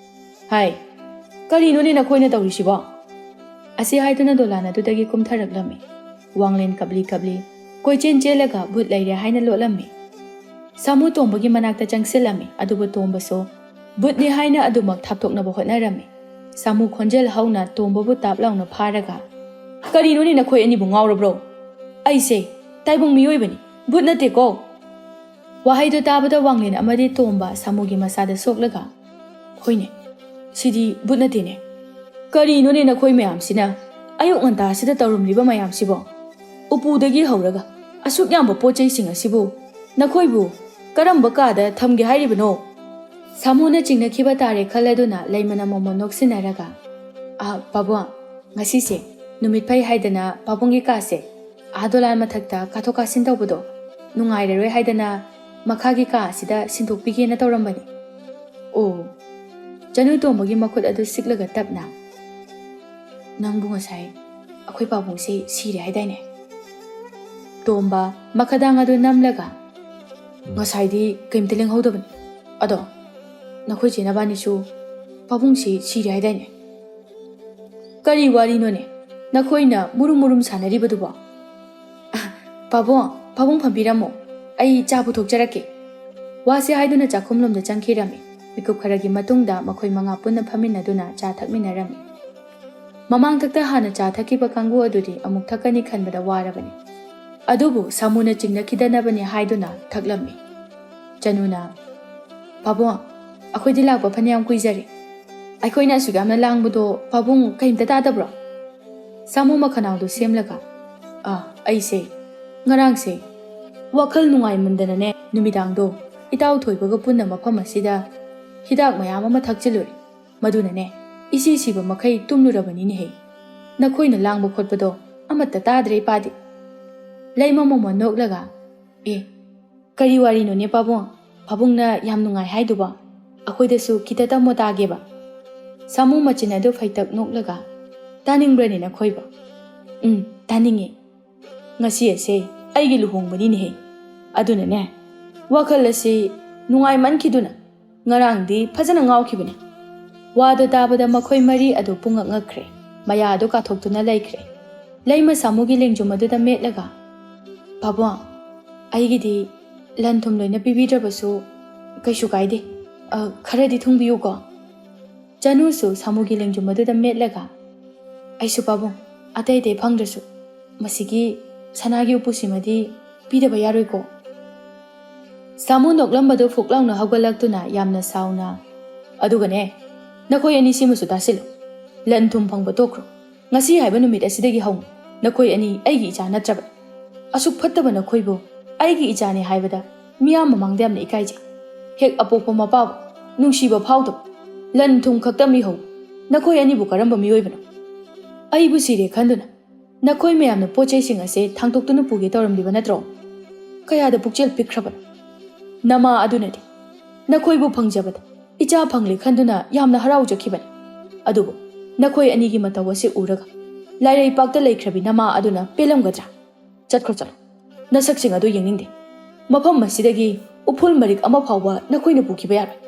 ꯍꯥꯏ, ꯀꯔꯤꯅꯣꯅꯦ ꯅꯈꯣꯏꯅ ꯇꯧꯔꯤꯁꯤꯕꯣ? ꯑꯁꯤ ꯍꯥꯏꯗꯨꯅ ꯗꯣꯂꯥꯟ ꯑꯗꯨꯗꯒꯤ ꯀꯨꯝꯊꯔꯛꯂꯝꯃꯤ꯫ ꯋꯥꯡꯂꯦꯟ ꯀꯞꯂꯤ ꯀꯞꯂꯤ ꯀꯣꯏꯆꯦꯟ ꯆꯦꯜꯂꯒ ꯚꯨꯠ ꯂꯩꯔꯦ ꯍꯥꯏꯅ ꯂꯣꯠꯂꯝꯃꯤ꯫ ꯁꯥꯃꯨ ꯇꯣꯝꯕꯒꯤ ꯃꯅꯥꯛꯇ ꯆꯪꯁꯤꯜꯂꯝꯃꯤ, ꯑꯗꯨꯕꯨ ꯇꯣꯝꯕꯁꯨ ꯚꯨꯠꯅꯤ ꯍꯥꯏꯅ ꯑꯗꯨꯃꯛ ꯊꯥꯞꯇꯣꯛꯅꯕ ꯍꯣꯠꯅꯔꯝꯃꯤ꯫ ꯁꯥꯃꯨ ꯈꯣꯟꯖꯦꯜ ꯍꯧꯅ ꯇꯣꯝꯕꯕꯨ ꯇꯥꯞ ꯂꯥꯎꯅ ꯐꯥꯔꯒ, ꯀꯔꯤꯅꯣꯅꯦ ꯅꯈꯣꯏ ꯑꯅꯤꯕꯨ ꯉꯥꯎꯔꯕ꯭ꯔꯣ? ꯑꯩꯁꯦ ꯇꯥꯏꯕꯪ ꯃꯤꯑꯣꯏꯕꯅꯤ, ꯚꯨꯠ ꯅꯠꯇꯦꯀꯣ꯫ ꯋꯥꯍꯩꯗꯨ ꯇꯥꯕꯗ ꯋꯥꯡꯂꯦꯟ ꯑꯃꯗꯤ ꯇꯣꯝꯕ ꯁꯥꯃꯨꯒꯤ ꯃꯁꯥꯗ ꯁꯣꯛꯂꯒ, ꯍꯣꯏꯅꯦ, ꯁꯤꯗꯤ ꯚꯨꯠ ꯅꯠꯇꯦꯅꯦ, ꯀꯔꯤꯅꯣꯅꯦ ꯅꯈꯣꯏ ꯃꯌꯥꯝꯁꯤꯅ ꯑꯌꯨꯛ ꯉꯟꯇꯥꯁꯤꯗ ꯇꯧꯔꯝꯂꯤꯕ ꯃꯌꯥꯝꯁꯤꯕꯣ? ꯎꯄꯨꯗꯒꯤ ꯍꯧꯔꯒ ꯑꯁꯨꯛ ꯌꯥꯝꯕ ꯄꯣꯠꯆꯩꯁꯤꯡ ꯑꯁꯤꯕꯨ ꯅꯈꯣꯏꯕꯨ ꯀꯔꯝꯕ ꯀꯥꯗ ꯊꯝꯒꯦ ꯍꯥꯏꯔꯤꯕꯅꯣ? ꯁꯥꯃꯨꯅ ꯆꯤꯡꯅꯈꯤꯕ ꯇꯥꯔꯦ ꯈꯜꯂꯗꯨꯅ ꯂꯩꯃꯅ ꯃꯣꯃꯣꯟ ꯅꯣꯛꯁꯤꯟꯅꯔꯒ, ꯄꯥꯕꯨꯡ, ꯉꯁꯤꯁꯦ ꯅꯨꯃꯤꯠ ꯐꯩ ꯍꯥꯏꯗꯅ ꯄꯥꯕꯨꯡꯒꯤ ꯀꯥꯁꯦ ꯗꯣꯂꯥꯟ ꯃꯊꯛꯇ ꯀꯥꯊꯣꯛ ꯀꯥꯁꯤꯟ ꯇꯧꯕꯗꯣ ꯅꯨꯡꯉꯥꯏꯔꯔꯣꯏ ꯍꯥꯏꯗꯅ ꯃꯈꯥꯒꯤ ꯀꯥ ꯑꯁꯤꯗ ꯁꯤꯟꯗꯣꯛꯄꯤꯒꯦꯅ ꯇꯧꯔꯝꯕꯅꯤ꯫ ꯑꯣ꯫ ꯆꯅꯨ ꯇꯣꯝꯕꯒꯤ ꯃꯈꯨꯠ ꯑꯗꯨ ꯁꯤꯛꯂꯒ ꯇꯞꯅ, ꯅꯪꯕꯨ ꯉꯁꯥꯏ ꯑꯩꯈꯣꯏ ꯄꯥꯕꯨꯡꯁꯦ ꯁꯤꯔꯦ ꯍꯥꯏꯗꯥꯏꯅꯦ? ꯇꯣꯝꯕ ꯃꯈꯗꯥꯡ ꯑꯗꯨ ꯅꯝꯂꯒ, ꯉꯁꯥꯏꯗꯤ ꯀꯩꯝꯇ ꯂꯦꯡꯍꯧꯗꯕꯅꯤ, ꯑꯗꯣ ꯅꯈꯣꯏ ꯆꯦ ꯅꯕꯥꯅꯤꯁꯨ ꯄꯥꯕꯨꯡꯁꯤ ꯁꯤꯔꯦ ꯍꯥꯏꯗꯥꯏꯅꯦ? ꯀꯔꯤ ꯋꯥꯔꯤꯅꯣꯅꯦ ꯅꯈꯣꯏꯅ ꯃꯨꯔꯨꯝ ꯃꯨꯔꯨꯝ ꯁꯥꯟꯅꯔꯤꯕꯗꯨꯕꯣ? ꯄꯥꯕꯨꯡ ꯐꯝꯕꯤꯔꯝꯃꯣ, ꯑꯩ ꯆꯥ ꯄꯨꯊꯣꯛꯆꯔꯛꯀꯦ꯫ ꯋꯥꯁꯦ ꯍꯥꯏꯗꯨꯅ ꯆꯥꯛꯈꯨꯝꯂꯣꯝꯗ ꯆꯪꯈꯤꯔꯝꯃꯤ꯫ ꯃꯤꯀꯨꯞ ꯈꯔꯒꯤ ꯃꯇꯨꯡꯗ ꯃꯈꯣꯏ ꯃꯉꯥ ꯄꯨꯟꯅ ꯐꯝꯃꯤꯟꯅꯗꯨꯅ ꯆꯥ ꯊꯛꯃꯤꯟꯅꯔꯝꯃꯤ꯫ ꯃꯃꯥꯡꯊꯛꯇ ꯍꯥꯟꯅ ꯆꯥ ꯊꯛꯈꯤꯕ ꯀꯥꯡꯕꯨ ꯑꯗꯨꯗꯤ ꯑꯃꯨꯛ ꯊꯛꯀꯅꯤ ꯈꯟꯕꯗ ꯋꯥꯔꯕꯅꯤ, ꯑꯗꯨꯕꯨ ꯁꯥꯃꯨꯅ ꯆꯤꯡꯅꯈꯤꯗꯅꯕꯅꯤ ꯍꯥꯏꯗꯨꯅ ꯊꯛꯂꯝꯃꯤ꯫ ꯆꯅꯨꯅ, ꯄꯥꯕꯨꯡ, ꯑꯩꯈꯣꯏꯗꯤ ꯂꯥꯛꯄ ꯐꯅꯌꯥꯝ ꯀꯨꯏꯖꯔꯦ, ꯑꯩꯈꯣꯏꯅ ꯑꯁꯨꯛ ꯌꯥꯝꯅ ꯂꯥꯡꯕꯗꯣ ꯄꯥꯕꯨꯡ ꯀꯩꯝꯇ ꯇꯥꯗꯕ꯭ꯔꯣ? ꯁꯥꯃꯨ ꯃꯈꯅꯥꯎꯗꯨ ꯁꯦꯝꯂꯒ, ꯑꯩꯁꯦ ꯉꯔꯥꯡꯁꯦ ꯋꯥꯈꯜ ꯅꯨꯡꯉꯥꯏꯃꯟꯗꯅꯅꯦ ꯅꯨꯃꯤꯗꯥꯡꯗꯣ ꯏꯇꯥꯎ ꯊꯣꯏꯕꯒ ꯄꯨꯟꯅ ꯃꯐꯝ ꯑꯁꯤꯗ ꯍꯤꯗꯥꯛ ꯃꯌꯥꯝ ꯑꯃ ꯊꯛꯆꯤꯜꯂꯨꯔꯦ, ꯃꯗꯨꯅꯅꯦ ꯏꯁꯤ ꯁꯤꯕ ꯃꯈꯩ ꯇꯨꯝꯂꯨꯔꯕꯅꯤꯅꯦꯍꯦ, ꯅꯈꯣꯏꯅ ꯂꯥꯡꯕ ꯈꯣꯠꯄꯗꯣ ꯑꯃꯠꯇ ꯇꯥꯗ꯭ꯔꯦ ꯏꯄꯥꯗꯤ꯫ ꯂꯩꯃ ꯃꯣꯃꯣꯟ ꯅꯣꯛꯂꯒ, ꯀꯔꯤ ꯋꯥꯔꯤꯅꯣꯅꯦ ꯄꯥꯕꯨꯡ, ꯄꯥꯕꯨꯡꯅ ꯌꯥꯝ ꯅꯨꯡꯉꯥꯏ ꯍꯥꯏꯗꯨꯕꯣ, ꯑꯩꯈꯣꯏꯗꯁꯨ ꯈꯤꯇ ꯇꯝꯃꯣ ꯇꯥꯒꯦꯕ꯫ ꯁꯥꯃꯨ ꯃꯆꯤꯟ ꯑꯗꯨ ꯐꯩꯇꯛ ꯅꯣꯛꯂꯒ, ꯇꯥꯅꯤꯡꯕ꯭ꯔꯅꯦ ꯅꯈꯣꯏꯕꯣ? ꯇꯥꯅꯤꯡꯉꯦ, ꯉꯁꯤ ꯑꯁꯦ ꯑꯩꯒꯤ ꯂꯨꯍꯣꯡꯕꯅꯤꯅꯦꯍꯦ, ꯑꯗꯨꯅꯅꯦ ꯋꯥꯈꯜ ꯑꯁꯤ ꯅꯨꯡꯉꯥꯏꯃꯟꯈꯤꯗꯨꯅ ꯉꯔꯥꯡꯗꯤ ꯐꯖꯅ ꯉꯥꯎꯈꯤꯕꯅꯤ꯫ ꯋꯥꯗꯨ ꯇꯥꯕꯗ ꯃꯈꯣꯏ ꯃꯔꯤ ꯑꯗꯨ ꯄꯨꯡꯉꯛ ꯉꯛꯈ꯭ꯔꯦ, ꯃꯌꯥ ꯑꯗꯨ ꯀꯥꯊꯣꯛꯇꯨꯅ ꯂꯩꯈ꯭ꯔꯦ꯫ ꯂꯩꯃ ꯁꯥꯃꯨꯒꯤ ꯂꯦꯡꯖꯨꯝ ꯑꯗꯨꯗ ꯃꯦꯠꯂꯒ, ꯄꯥꯕꯨꯡ, ꯑꯩꯒꯤꯗꯤ ꯂꯟ ꯊꯨꯝ ꯂꯣꯏꯅ ꯄꯤꯕꯤꯗ꯭ꯔꯕꯁꯨ ꯀꯩꯁꯨ ꯀꯥꯏꯗꯦ, ꯈꯔꯗꯤ ꯊꯨꯡꯕꯤꯌꯨꯀꯣ꯫ ꯆꯅꯨꯁꯨ ꯁꯥꯃꯨꯒꯤ ꯂꯦꯡꯖꯨꯝ ꯑꯗꯨꯗ ꯃꯦꯠꯂꯒ, ꯑꯩꯁꯨ ꯄꯥꯕꯨꯡ, ꯑꯇꯩ ꯑꯇꯩ ꯐꯪꯗ꯭ꯔꯁꯨ ꯃꯁꯤꯒꯤ ꯁꯅꯥꯒꯤ ꯎꯄꯨꯁꯤꯃꯗꯤ ꯄꯤꯗꯕ ꯌꯥꯔꯣꯏꯀꯣ꯫ ꯁꯥꯃꯨ ꯅꯣꯛꯂꯝꯕꯗꯨ ꯐꯨꯛ ꯂꯥꯎꯅ ꯍꯧꯒꯠꯂꯛꯇꯨꯅ ꯌꯥꯝꯅ ꯁꯥꯎꯅ, ꯑꯗꯨꯒꯅꯦ, ꯅꯈꯣꯏ ꯑꯅꯤ ꯁꯤꯃꯁꯨ ꯇꯥꯁꯤꯜꯂꯨ꯫ ꯂꯟ ꯊꯨꯝ ꯐꯪꯕ ꯇꯣꯛꯈ꯭ꯔꯣ꯫ ꯉꯁꯤ ꯍꯥꯏꯕ ꯅꯨꯃꯤꯠ ꯑꯁꯤꯗꯒꯤ ꯍꯧꯅ ꯅꯈꯣꯏ ꯑꯅꯤ ꯑꯩꯒꯤ ꯏꯆꯥ ꯅꯠꯇ꯭ꯔꯕ꯫ ꯑꯁꯨꯛ ꯐꯠꯇꯕ ꯅꯈꯣꯏꯕꯨ ꯑꯩꯒꯤ ꯏꯆꯥꯅꯤ ꯍꯥꯏꯕꯗ ꯃꯤꯌꯥꯝ ꯃꯃꯥꯡꯗ ꯌꯥꯝꯅ ꯏꯀꯥꯏꯖꯩ꯫ ꯍꯦꯛ ꯑꯄꯣꯛꯄ ꯃꯄꯥꯕꯨ ꯅꯨꯡꯁꯤꯕ ꯐꯥꯎꯗꯕ, ꯂꯟ ꯊꯨꯝ ꯈꯛꯇ ꯃꯤꯍꯧ ꯅꯈꯣꯏ ꯑꯅꯤꯕꯨ ꯀꯔꯝꯕ ꯃꯤꯑꯣꯏꯕꯅꯣ? ꯑꯩꯕꯨ ꯁꯤꯔꯦ ꯈꯟꯗꯨꯅ ꯅꯈꯣꯏ ꯃꯌꯥꯝꯅ ꯄꯣꯠꯆꯩꯁꯤꯡ ꯑꯁꯦ ꯊꯥꯡꯇꯣꯛꯇꯨꯅ ꯄꯨꯒꯦ ꯇꯧꯔꯝꯂꯤꯕ ꯅꯠꯇ꯭ꯔꯣ? ꯀꯌꯥꯗ ꯄꯨꯛꯆꯦꯜ ꯄꯤꯛꯈ꯭ꯔꯕꯅꯣ? ꯅꯃꯥ ꯑꯗꯨꯅꯗꯤ ꯅꯈꯣꯏꯕꯨ ꯐꯪꯖꯕꯗ ꯏꯆꯥ ꯐꯪꯂꯦ ꯈꯟꯗꯨꯅ ꯌꯥꯝꯅ ꯍꯔꯥꯎꯖꯈꯤꯕꯅꯤ꯫ ꯑꯗꯨꯕꯨ ꯅꯈꯣꯏ ꯑꯅꯤꯒꯤ ꯃꯇꯧ ꯑꯁꯤ ꯎꯔꯒ ꯂꯥꯏꯔꯩꯄꯥꯛꯇ ꯂꯩꯈ꯭ꯔꯕꯤ ꯅꯃꯥ ꯑꯗꯨꯅ ꯄꯦꯜꯂꯝꯒꯗ꯭ꯔꯥ? ꯆꯠꯈ꯭ꯔꯣ ꯆꯠꯂꯣ, ꯅꯁꯛꯁꯤꯡ ꯑꯗꯨ ꯌꯦꯡꯅꯤꯡꯗꯦ꯫ ꯃꯐꯝ ꯑꯁꯤꯗꯒꯤ ꯎꯐꯨꯜ ꯃꯔꯤꯛ ꯑꯃ ꯐꯥꯎꯕ ꯅꯈꯣꯏꯅ ꯄꯨꯈꯤꯕ ꯌꯥꯔꯣꯏ꯫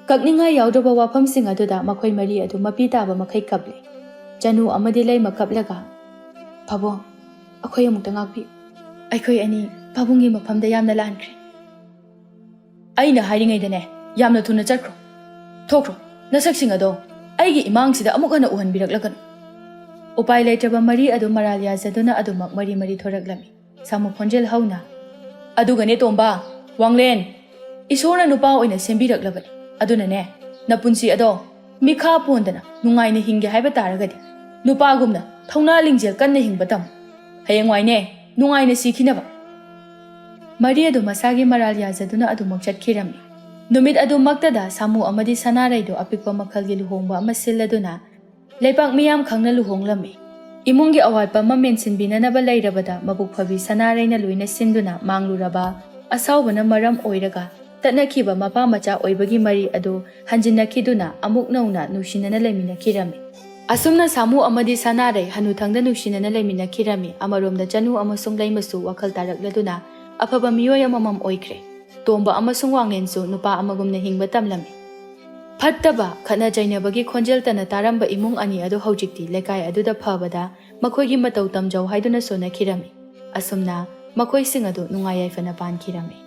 ꯀꯛꯅꯤꯡꯉꯥꯏ ꯌꯥꯎꯗ꯭ꯔꯕ ꯋꯥꯐꯝꯁꯤꯡ ꯑꯗꯨꯗ ꯃꯈꯣꯏ ꯃꯔꯤ ꯑꯗꯨ ꯃꯄꯤ ꯇꯥꯕ ꯃꯈꯩ ꯀꯞꯂꯦ꯫ ꯆꯅꯨ ꯑꯃꯗꯤ ꯂꯩꯃ ꯀꯞꯂꯒ, ꯄꯥꯕꯨꯡ, ꯑꯩꯈꯣꯏ ꯑꯃꯨꯛꯇ ꯉꯥꯛꯄꯤꯌꯨ꯫ ꯑꯩꯈꯣꯏ ꯑꯅꯤ ꯄꯥꯕꯨꯡꯒꯤ ꯃꯐꯝꯗ ꯌꯥꯝꯅ ꯂꯥꯟꯈ꯭ꯔꯦ꯫ ꯑꯩꯅ ꯍꯥꯏꯔꯤꯉꯩꯗꯅꯦ, ꯌꯥꯝꯅ ꯊꯨꯅ ꯆꯠꯈ꯭ꯔꯣ꯫ ꯊꯣꯛꯈ꯭ꯔꯣ, ꯅꯁꯛꯁꯤꯡ ꯑꯗꯣ ꯑꯩꯒꯤ ꯏꯃꯥꯡꯁꯤꯗ ꯑꯃꯨꯛ ꯍꯟꯅ ꯎꯍꯟꯕꯤꯔꯛꯂꯒꯅꯨ꯫ ꯎꯄꯥꯏ ꯂꯩꯇ꯭ꯔꯕ ꯃꯔꯤ ꯑꯗꯨ ꯃꯔꯥꯜ ꯌꯥꯖꯗꯨꯅ ꯑꯗꯨꯃꯛ ꯃꯔꯤ ꯃꯔꯤ ꯊꯣꯔꯛꯂꯝꯃꯤ꯫ ꯁꯥꯃꯨ ꯈꯣꯟꯖꯦꯜ ꯍꯧꯅ, ꯑꯗꯨꯒꯅꯦ ꯇꯣꯝꯕ, ꯋꯥꯡꯂꯦꯟ, ꯏꯁꯣꯔꯅ ꯅꯨꯄꯥ ꯑꯣꯏꯅ ꯁꯦꯝꯕꯤꯔꯛꯂꯕꯅꯤ꯫ ꯑꯗꯨꯅꯅꯦ, ꯅꯄꯨꯟꯁꯤ ꯑꯗꯣ ꯃꯤꯈꯥ ꯄꯣꯟꯗꯅ ꯅꯨꯡꯉꯥꯏꯅ ꯍꯤꯡꯒꯦ ꯍꯥꯏꯕ ꯇꯥꯔꯒꯗꯤ ꯅꯨꯄꯥꯒꯨꯝꯅ ꯊꯧꯅꯥ ꯂꯤꯡꯖꯦꯜ ꯀꯟꯅ ꯍꯤꯡꯕ ꯇꯝꯃꯨ꯫ ꯍꯌꯦꯡꯋꯥꯏꯅꯦ, ꯅꯨꯡꯉꯥꯏꯅ ꯁꯤꯈꯤꯅꯕ꯫ ꯃꯔꯤ ꯑꯗꯨ ꯃꯁꯥꯒꯤ ꯃꯔꯥꯜ ꯌꯥꯖꯗꯨꯅ ꯑꯗꯨꯃꯛ ꯆꯠꯈꯤꯔꯝꯃꯤ꯫ ꯅꯨꯃꯤꯠ ꯑꯗꯨꯃꯛꯇꯗ ꯁꯥꯃꯨ ꯑꯃꯗꯤ ꯁꯅꯥꯔꯩꯗꯨ ꯑꯄꯤꯛꯄ ꯃꯈꯜꯒꯤ ꯂꯨꯍꯣꯡꯕ ꯑꯃ ꯁꯤꯜꯂꯗꯨꯅ ꯂꯩꯄꯥꯛ ꯃꯤꯌꯥꯝ ꯈꯪꯅ ꯂꯨꯍꯣꯡꯂꯝꯃꯤ꯫ ꯏꯃꯨꯡꯒꯤ ꯑꯋꯥꯠꯄ ꯑꯃ ꯃꯦꯟꯁꯤꯟꯕꯤꯅꯅꯕ ꯂꯩꯔꯕꯗ ꯃꯕꯨꯛ ꯐꯕꯤ ꯁꯅꯥꯔꯩꯅ ꯂꯣꯏꯅ ꯁꯤꯟꯗꯨꯅ ꯃꯥꯡꯂꯨꯔꯕ ꯑꯁꯥꯎꯕꯅ ꯃꯔꯝ ꯑꯣꯏꯔꯒ ꯇꯠꯅꯈꯤꯕ ꯃꯄꯥ ꯃꯆꯥ ꯑꯣꯏꯕꯒꯤ ꯃꯔꯤ ꯑꯗꯨ ꯍꯟꯖꯤꯟꯅꯈꯤꯗꯨꯅ ꯑꯃꯨꯛ ꯅꯧꯅ ꯅꯨꯡꯁꯤꯅꯅ ꯂꯩꯃꯤꯟꯅꯈꯤꯔꯝꯃꯤ꯫ ꯑꯁꯨꯝꯅ ꯁꯥꯃꯨ ꯑꯃꯗꯤ ꯁꯅꯥꯔꯩ ꯍꯅꯨꯊꯪꯗ ꯅꯨꯡꯁꯤꯅꯅ ꯂꯩꯃꯤꯟꯅꯈꯤꯔꯝꯃꯤ꯫ ꯑꯃꯔꯣꯝꯗ ꯆꯅꯨ ꯑꯃꯁꯨꯡ ꯂꯩꯃꯁꯨ ꯋꯥꯈꯜ ꯇꯥꯔꯛꯂꯗꯨꯅ ꯑꯐꯕ ꯃꯤꯑꯣꯏ ꯑꯃꯃꯝ ꯑꯣꯏꯈ꯭ꯔꯦ꯫ ꯇꯣꯝꯕ ꯑꯃꯁꯨꯡ ꯋꯥꯡꯂꯦꯟꯁꯨ ꯅꯨꯄꯥ ꯑꯃꯒꯨꯝꯅ ꯍꯤꯡꯕ ꯇꯝꯂꯝꯃꯤ꯫ ꯐꯠꯇꯕ ꯈꯠꯅ ꯆꯩꯅꯕꯒꯤ ꯈꯣꯟꯖꯦꯜ ꯇꯅ ꯇꯥꯔꯝꯕ ꯏꯃꯨꯡ ꯑꯅꯤ ꯑꯗꯨ ꯍꯧꯖꯤꯛꯇꯤ ꯂꯩꯀꯥꯏ ꯑꯗꯨꯗ ꯐꯕꯗ ꯃꯈꯣꯏꯒꯤ ꯃꯇꯧ ꯇꯝꯖꯧ ꯍꯥꯏꯗꯨꯅ ꯁꯣꯟꯅꯈꯤꯔꯝꯃꯤ꯫ ꯑꯁꯨꯝꯅ ꯃꯈꯣꯏꯁꯤꯡ ꯑꯗꯨ ꯅꯨꯡꯉꯥꯏ ꯌꯥꯏꯐꯅ ꯄꯥꯟꯈꯤꯔꯝꯃꯤ꯫